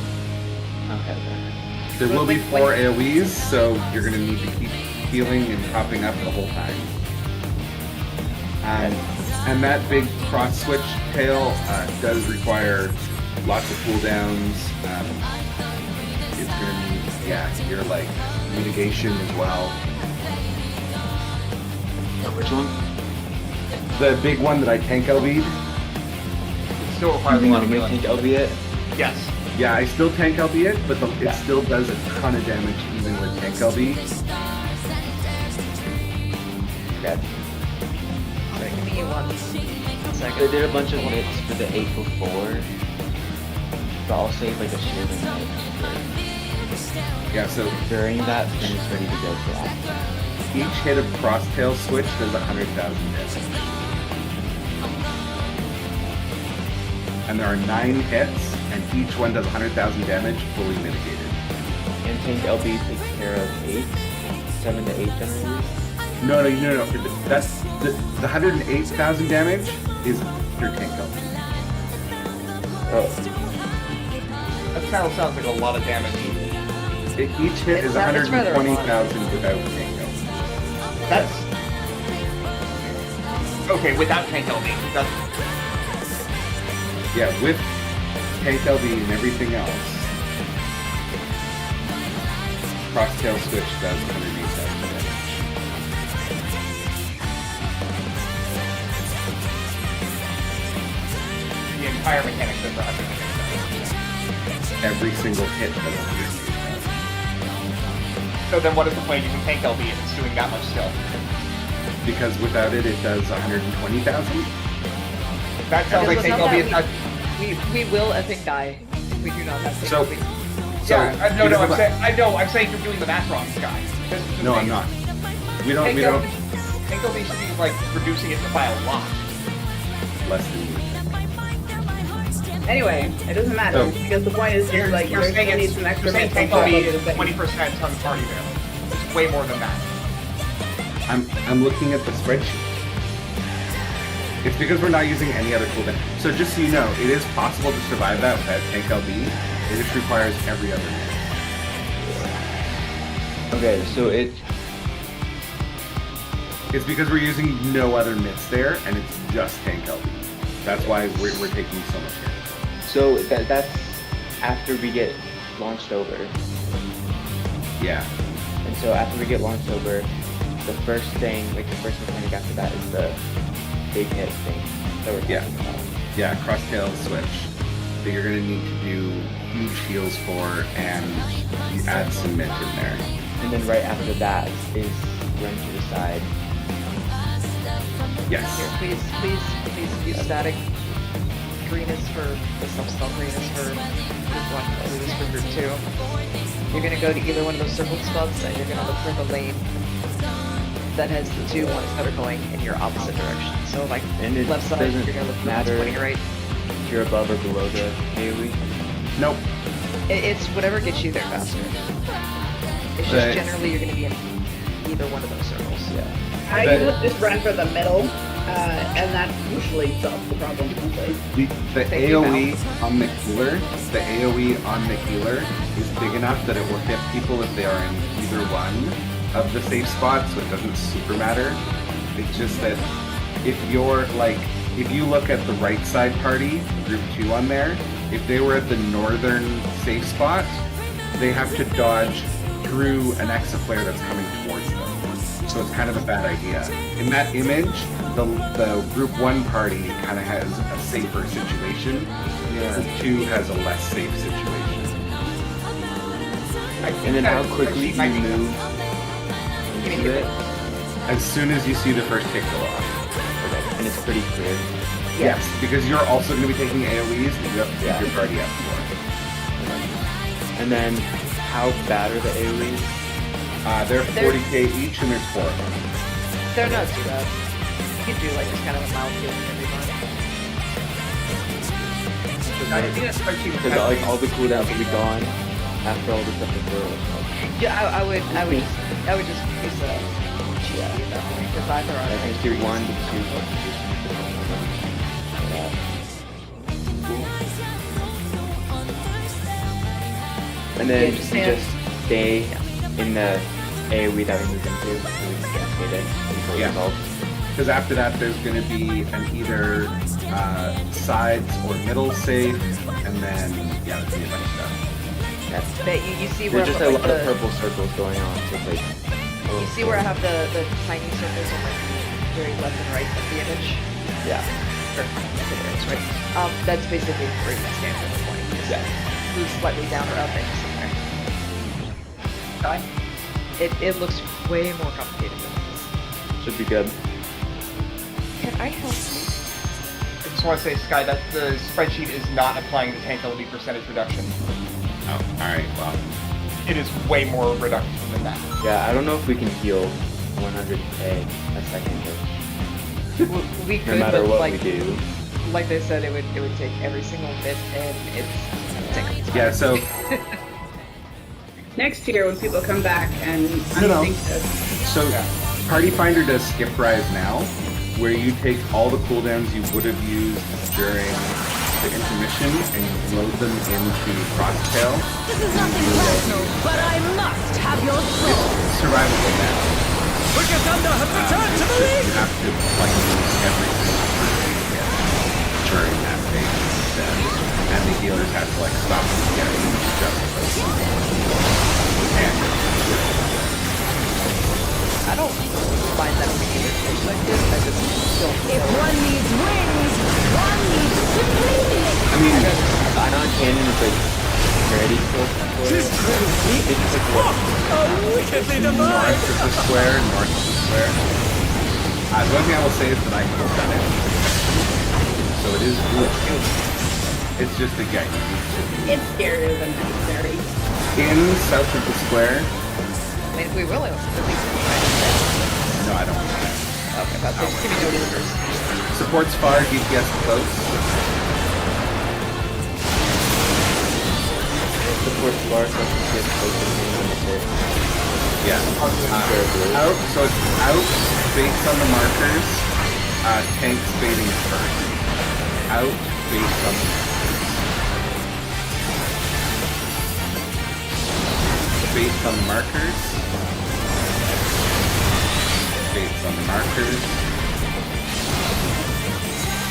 there will be 4 AoEs, so you're gonna need to keep healing and popping up the whole time. And that big cross switch tail does require lots of cooldowns. It's gonna need your like mitigation as well. Which one? The big one that I tank LB'd. It still requires a You lot want of to healing. make albeit? Yes. Yeah, I still tank LB it, but it still does a ton of damage even with tank LB. Okay. Sorry, give me one They second. did a bunch of hits for the 8 before, but I'll save like a shield and hit Yeah, so during that, then it's ready to go for after. each hit of cross tail switch does 100,000 damage. And there are 9 hits, and each one does 100,000 damage, fully mitigated. And tank LB takes care of 7 to 8 generally. No. That's the 108,000 damage is your tank LB. Oh, That sounds like a lot of damage. Each hit is It's rather a lot. 120,000 without tank LB. That's okay without tank LB. That's Yeah, with tank LB and everything else, cross tail switch does 108,000 damage. the entire mechanic does 100. Every single hit does 108,000. So then, what is the point of using tank LB if it's doing that much still? Because without it, it does 120,000. That sounds like tank LB is not. We will epic die if we do not have So- tank Yeah, you know I'm what- saying. I'm saying you're doing the math wrong, Sky. This is the No, thing. I'm not. We don't. Tank LB should be like reducing it by a lot. Less than you. Anyway, it doesn't matter So- because the point is, You're like, saying there's gonna need it's some extra you're saying tank mental LB stuff is that- 20% on party value. It's way more than that. I'm looking at the spreadsheet. It's because we're not using any other cooldown. So just so you know, it is possible to survive that without tank LB. It just requires every other hit. okay, so It's because we're using no other mitts there, and it's just tank LB. That's why we're taking so much hit. that's after we get launched over. Yeah. And so after we get launched over, the first mechanic after that is the big hit thing that we're talking about. Yeah, cross tail switch that you're gonna need to do huge heals for, and you add some mint in there. And then right after that is run to the side. Here, Yes. please use static greenness for the subspell greenness for group 1, greenness for group 2. You're gonna go to either one of those circled spots and you're gonna look for the lane that has the 2 ones that are going in your opposite direction. So like And it left side, doesn't you're gonna look for the matter ones pointing right. if you're above or below the AoE. Nope. It's whatever gets you there faster. It's just Right. generally you're gonna be in either one of those circles. Yeah. I usually just run for the middle, and that usually solves the problem. Honestly. The Thank you, AoE on the healer is big enough that it will hit people if they are in either one of the safe spots, so it doesn't super matter. It's just that if you look at the right side party, group 2 on there, if they were at the northern safe spot, they have to dodge through an exaflare that's coming towards them. So it's kind of a bad idea. In that image, the group 1 party kind of has a safer situation. Group 2 has a less safe situation. And then how quickly do you move into it? As soon as you see the first hit go off. Okay. And it's pretty clear. Yes, because you're also going to be taking AoEs that you have to keep your party up for. And then how bad are the AoEs? They're 40k each, and there's 4 of them. They're not too bad. You can do like just kind of a mild healing every month. I think that spreadsheet Because like all the cooldowns will be gone after all the stuff is over. Yeah, I would just use a cheat Yeah. Because either are I they? think tier 1 to 2 yeah. And then Yeah, we just just stay in the AoE that we moved into. And we just can't stay there until we Yeah. evolve. Because after that, there's going to be an either sides or middle safe, and then yeah, there's gonna be a bunch of stuff. That's, But you see where there's just I a put, lot like, of purple circles going on. So it's like You see where I have the tiny circles on like very left and right of the image? yeah. Or, there it is, right? That's basically where you stand at the point. Just Yeah. move slightly down or up and somewhere. Okay. It looks way more complicated than this. Should be good. Can I help you? I just want to say, Sky, that the spreadsheet is not applying the tank LD percentage reduction. Oh, all right. Well, It is way more reduction than that. Yeah, I don't know if we can heal 100k a second. We No could, matter but what like, we do. like they said, it would take every single bit, and it's taking yeah. So Next year, when people come back and No. unthink this, So, Party Finder does skip rise now, where you take all the cooldowns you would have used during the intermission and you load them into Frosttail. This is nothing personal, but I must have your soul. It's survivable now. Wicked Thunder has returned to the You league! have to like use every single person you get during that phase instead. And the healers have to like stop them getting just those. And I don't find that from either perspective. I just don't If know. one needs wings, one needs simply I mean, Ion Cannon is like ready for She's crazy! it's just like what? Wickedly north divine! of the square, north of the square. The only thing I will say is that I could have done it. So it is doable. It's just a guy. it's scarier than necessary. In south of the square, I mean, if we really want to least no, I don't want that. okay, but just give me no orders. Supports far, DPS close. Support bar so I can get close to me on the hit. Yeah. Out, so it's out based on the markers. Tank fading first. Out based on the markers. Based on the markers. Based on the markers.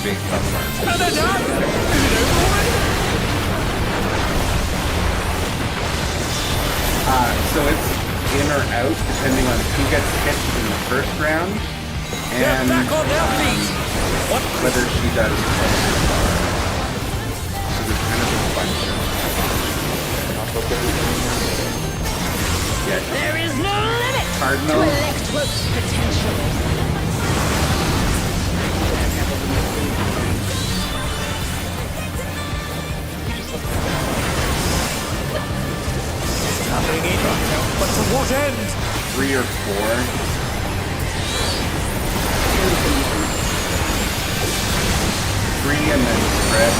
Based on the markers. And they're done! Is it over already? So it's in or out depending on who gets hit in the first round and back on their feet! What? whether she does close or far. So there's kind of a bunch of yeah. There is no limit to Cardinal. Electro's potential. Coming in, but to what end? 3 or 4. 3 and then spread.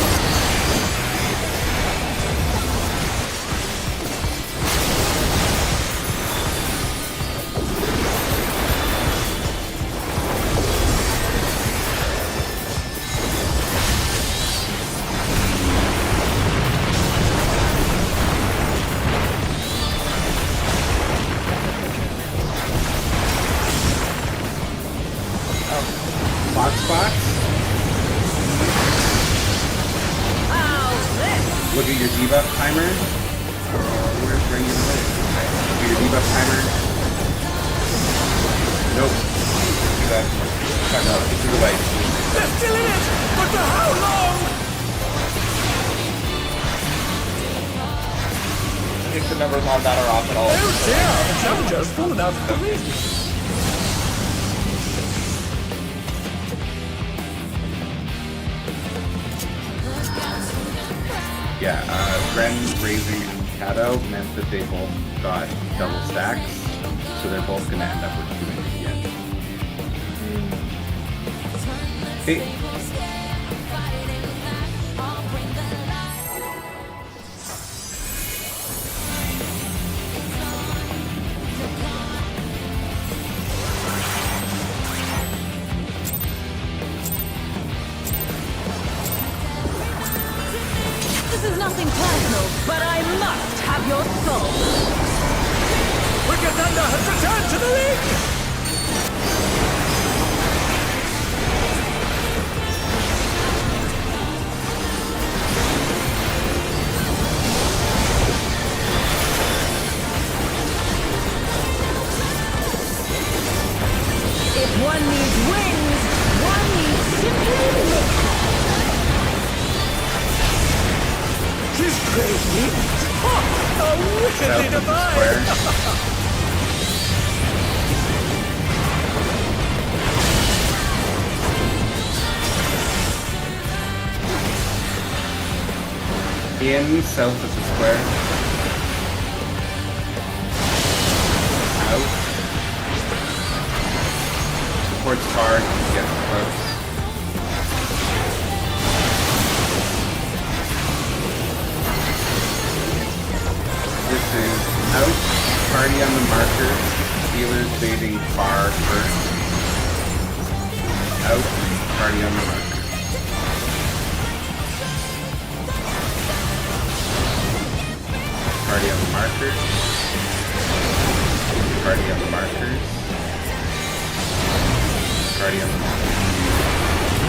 Box spots. Look at your debuff timer. Where's where you put it? Look at your debuff timer. Nope. Do that. No, it's to the right. They're still in it! But for how long? If the numbers on that are off at all. Oh dear, the challenger's fallen out of the ring. Yeah, Ren, Raising, and Kato meant that they both got double stacks, so they're both gonna end up with 2 again. Hey. have your soul. Wicked Thunder has returned to the ring! If one needs wings, one needs simply lift. His great wings! Oh, wickedly South of the divine! square. In south of the square. Out. Towards far, get close. This is out. Party on the marker. Healers baiting far first. Out. Party on the marker. Party on the markers. Party on the markers. Party on the markers.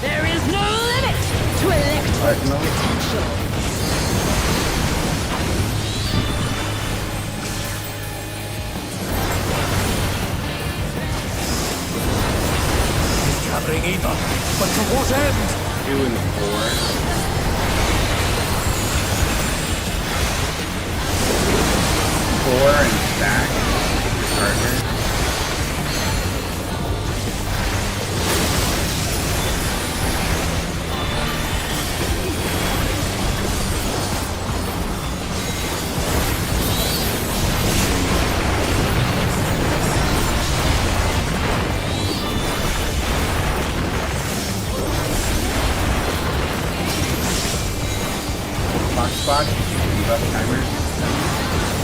There is no limit to electric Cardinal. potential. He's gathering ether, but to what end? 2 and 4. 4 and stack. Partner. Spot. Keep up timers.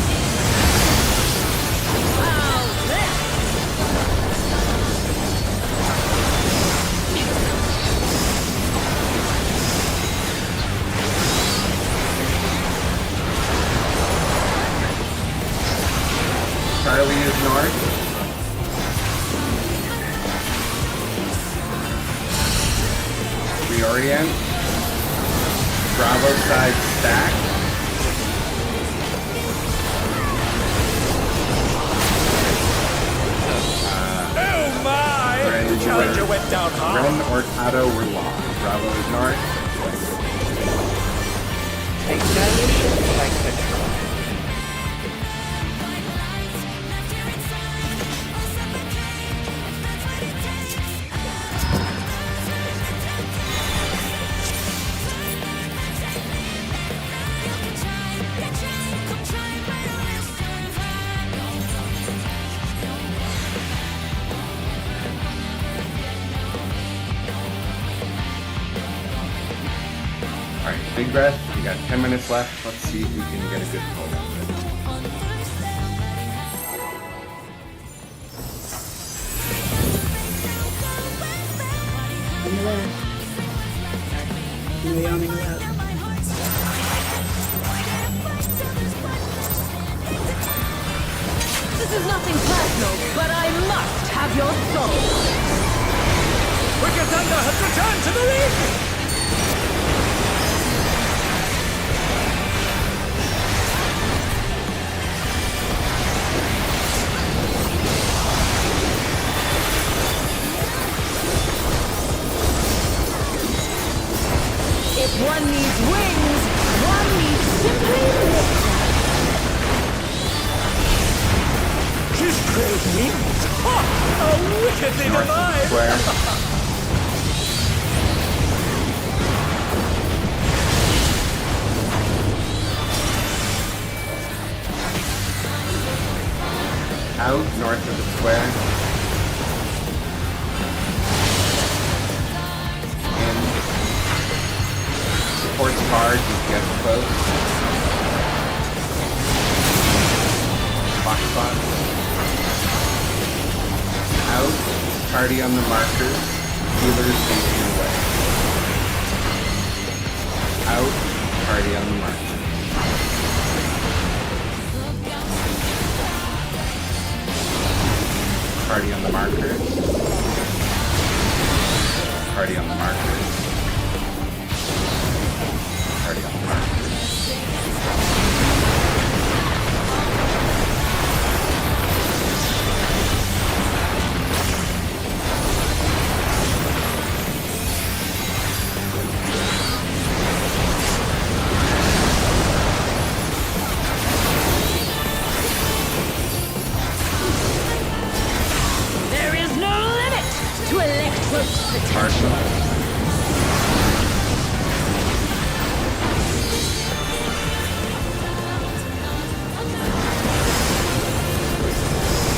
Charlie is north. Reorient. Bravo side stack. Oh my! Ren The challenger were- went down hard. Ren or Tato were lost. Bravo is north. I challenge if I could try. Alright, big breath. We got 10 minutes left. Let's see if we can get a good pull out of it. On the left. No yawning allowed. This is nothing personal, but I must have your soul. Wicked Thunder has returned to the ring! If one needs wings, one needs simply lift. His great wings! Ha! Wickedly North of the divine! square. Out north of the square. Supports far, DPS close. Box spot. Out. Party on the markers. Healers facing away. Out. Party on the markers. Party on the markers. Party on the markers. Party on the markers. There is no limit to Electro's potential.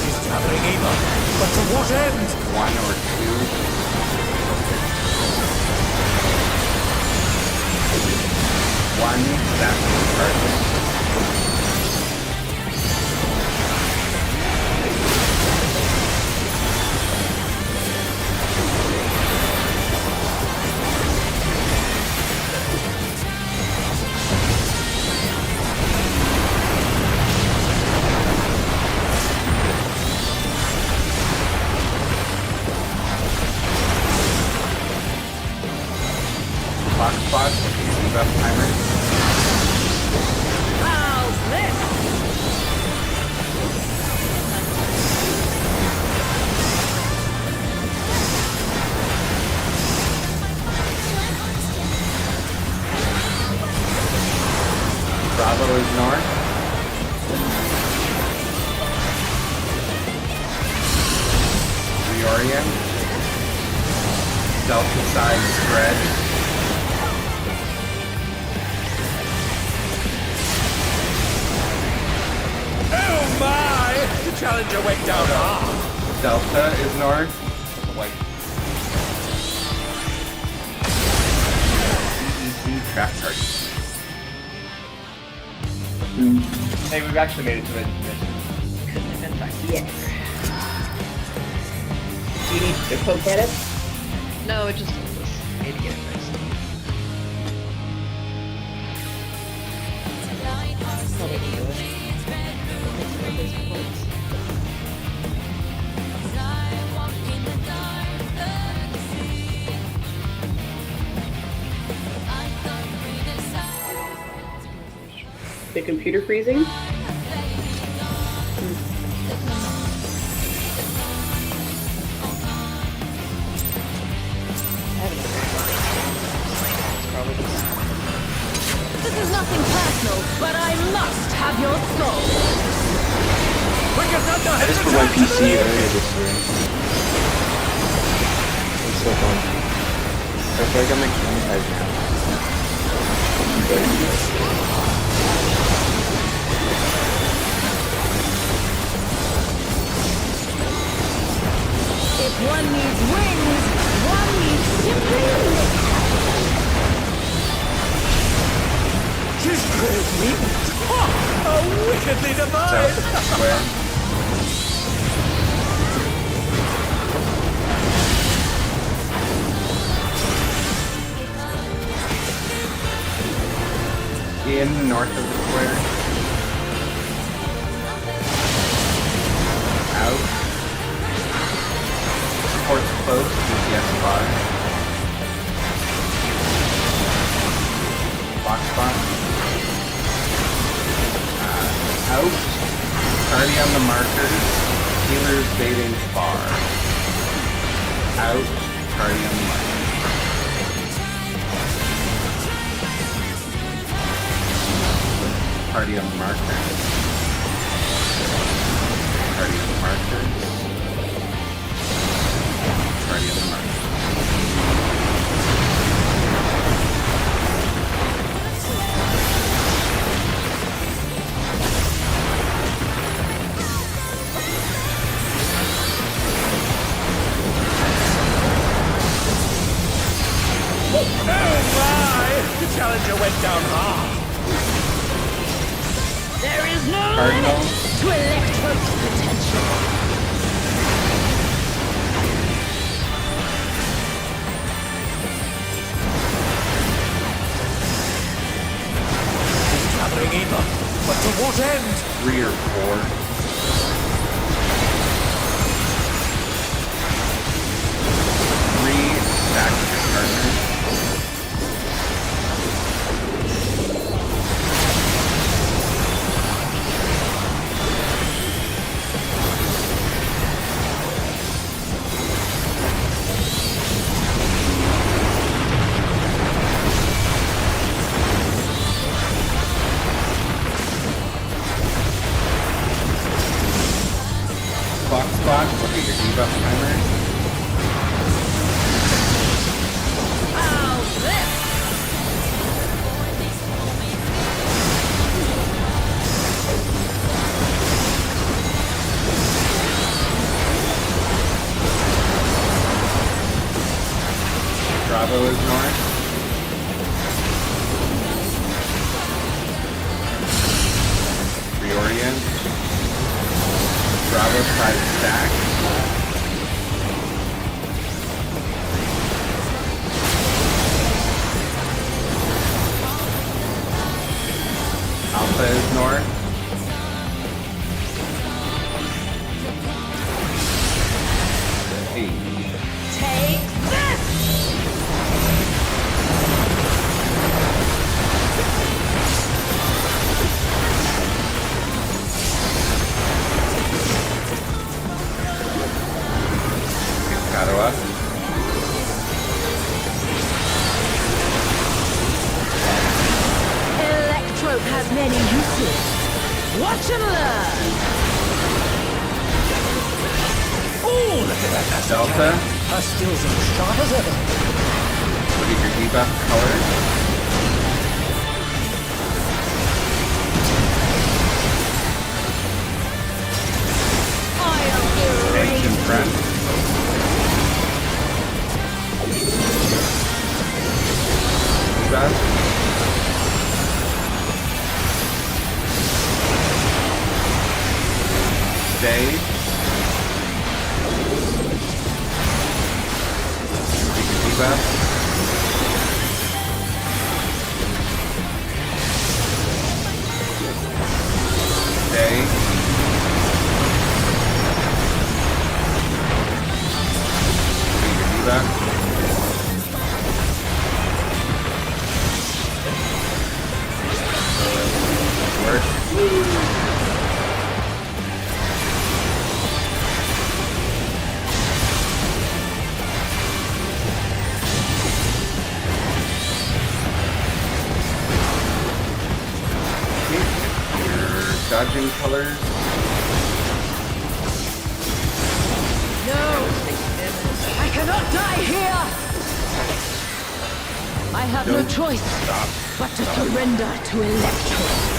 He's traveling Eva. But to what end? 1 or 2. 1, that's the target. Box spot, speed up timer. How's this? Bravo is north. Reorient. Delta side spread. Oh my! The challenger went down hard. Delta is north. White. EET trap target. Hey, we've actually made it to the mission. Couldn't have been back yet. Do you need to poke at it? No, it just told us. Need to get it fixed. Probably need it. The computer freezing? This is nothing personal, but I must have your soul. Quicker thunder! I just put my PC earlier this year. It's so fun. I feel like I'm like 25 now. If one needs wings, one needs simply lift. She's crazy! Oh, wickedly divine! South square. In north of the square. Out. Supports close, DPS 5. Box spot. Out. Party on the markers. Healers baiting far. Out. Party on the markers. Party on the markers. Party on the markers. Party on the markers. Oh my! The challenger soldier went down hard. There is no Cardinal. limit to Electro's potential. Traveling either, but to what end? 3 or 4. Stack your partner. Clock spot, look at your debuff timer. Bravo is north. Reorient. Bravo tries stack. Alpha is north. Hey. Take this! Ottawa. Electro has many uses. Watch and learn! Oh, look at that Delta. Her skills are as sharp as ever. Look at your debuff colors. Eggs in front. Debuff. Stay. Debuff. Stay. Debuff. Work. Dodging colors. No! I cannot die here! I have no Don't choice stop. but to surrender to Electro.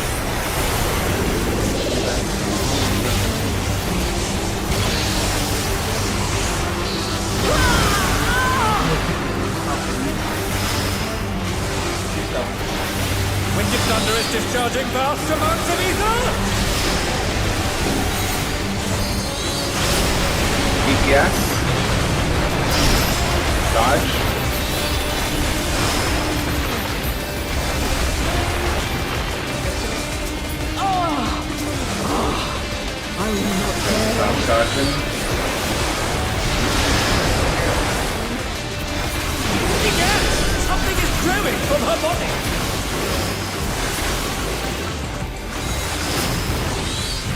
Wind of Thunder is discharging vast amounts of ether! DPS. Dodge. I will not dare. Stop dodging. Egad! Something is growing from her body!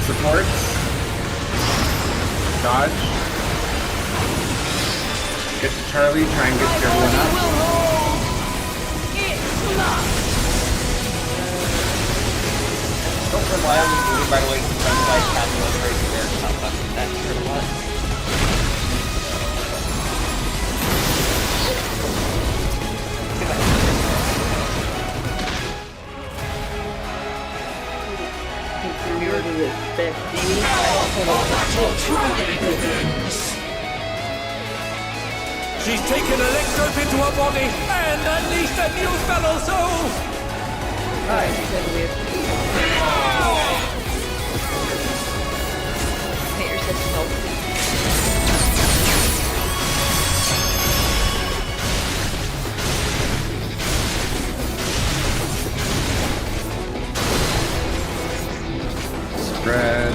Support. Dodge. Get to Charlie, try and get everyone up. will hold. It must. Don't rely on the movie, by the way, because I'm like Captain right there. Not fucking that sure what. She's taken Electrope into her body and unleashed a new fellow soul! Hit yourself to help. Spread.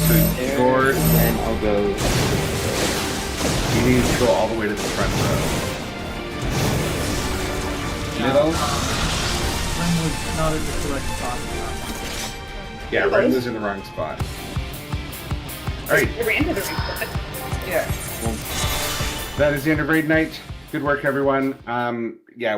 So And then I'll go. you need to go all the way to the front row. Middle? Ren was not in the correct spot. Yeah, Ren was in the wrong spot. Alright, I ran to the right spot. Yeah. that is the end of raid night. Good work, everyone. Yeah,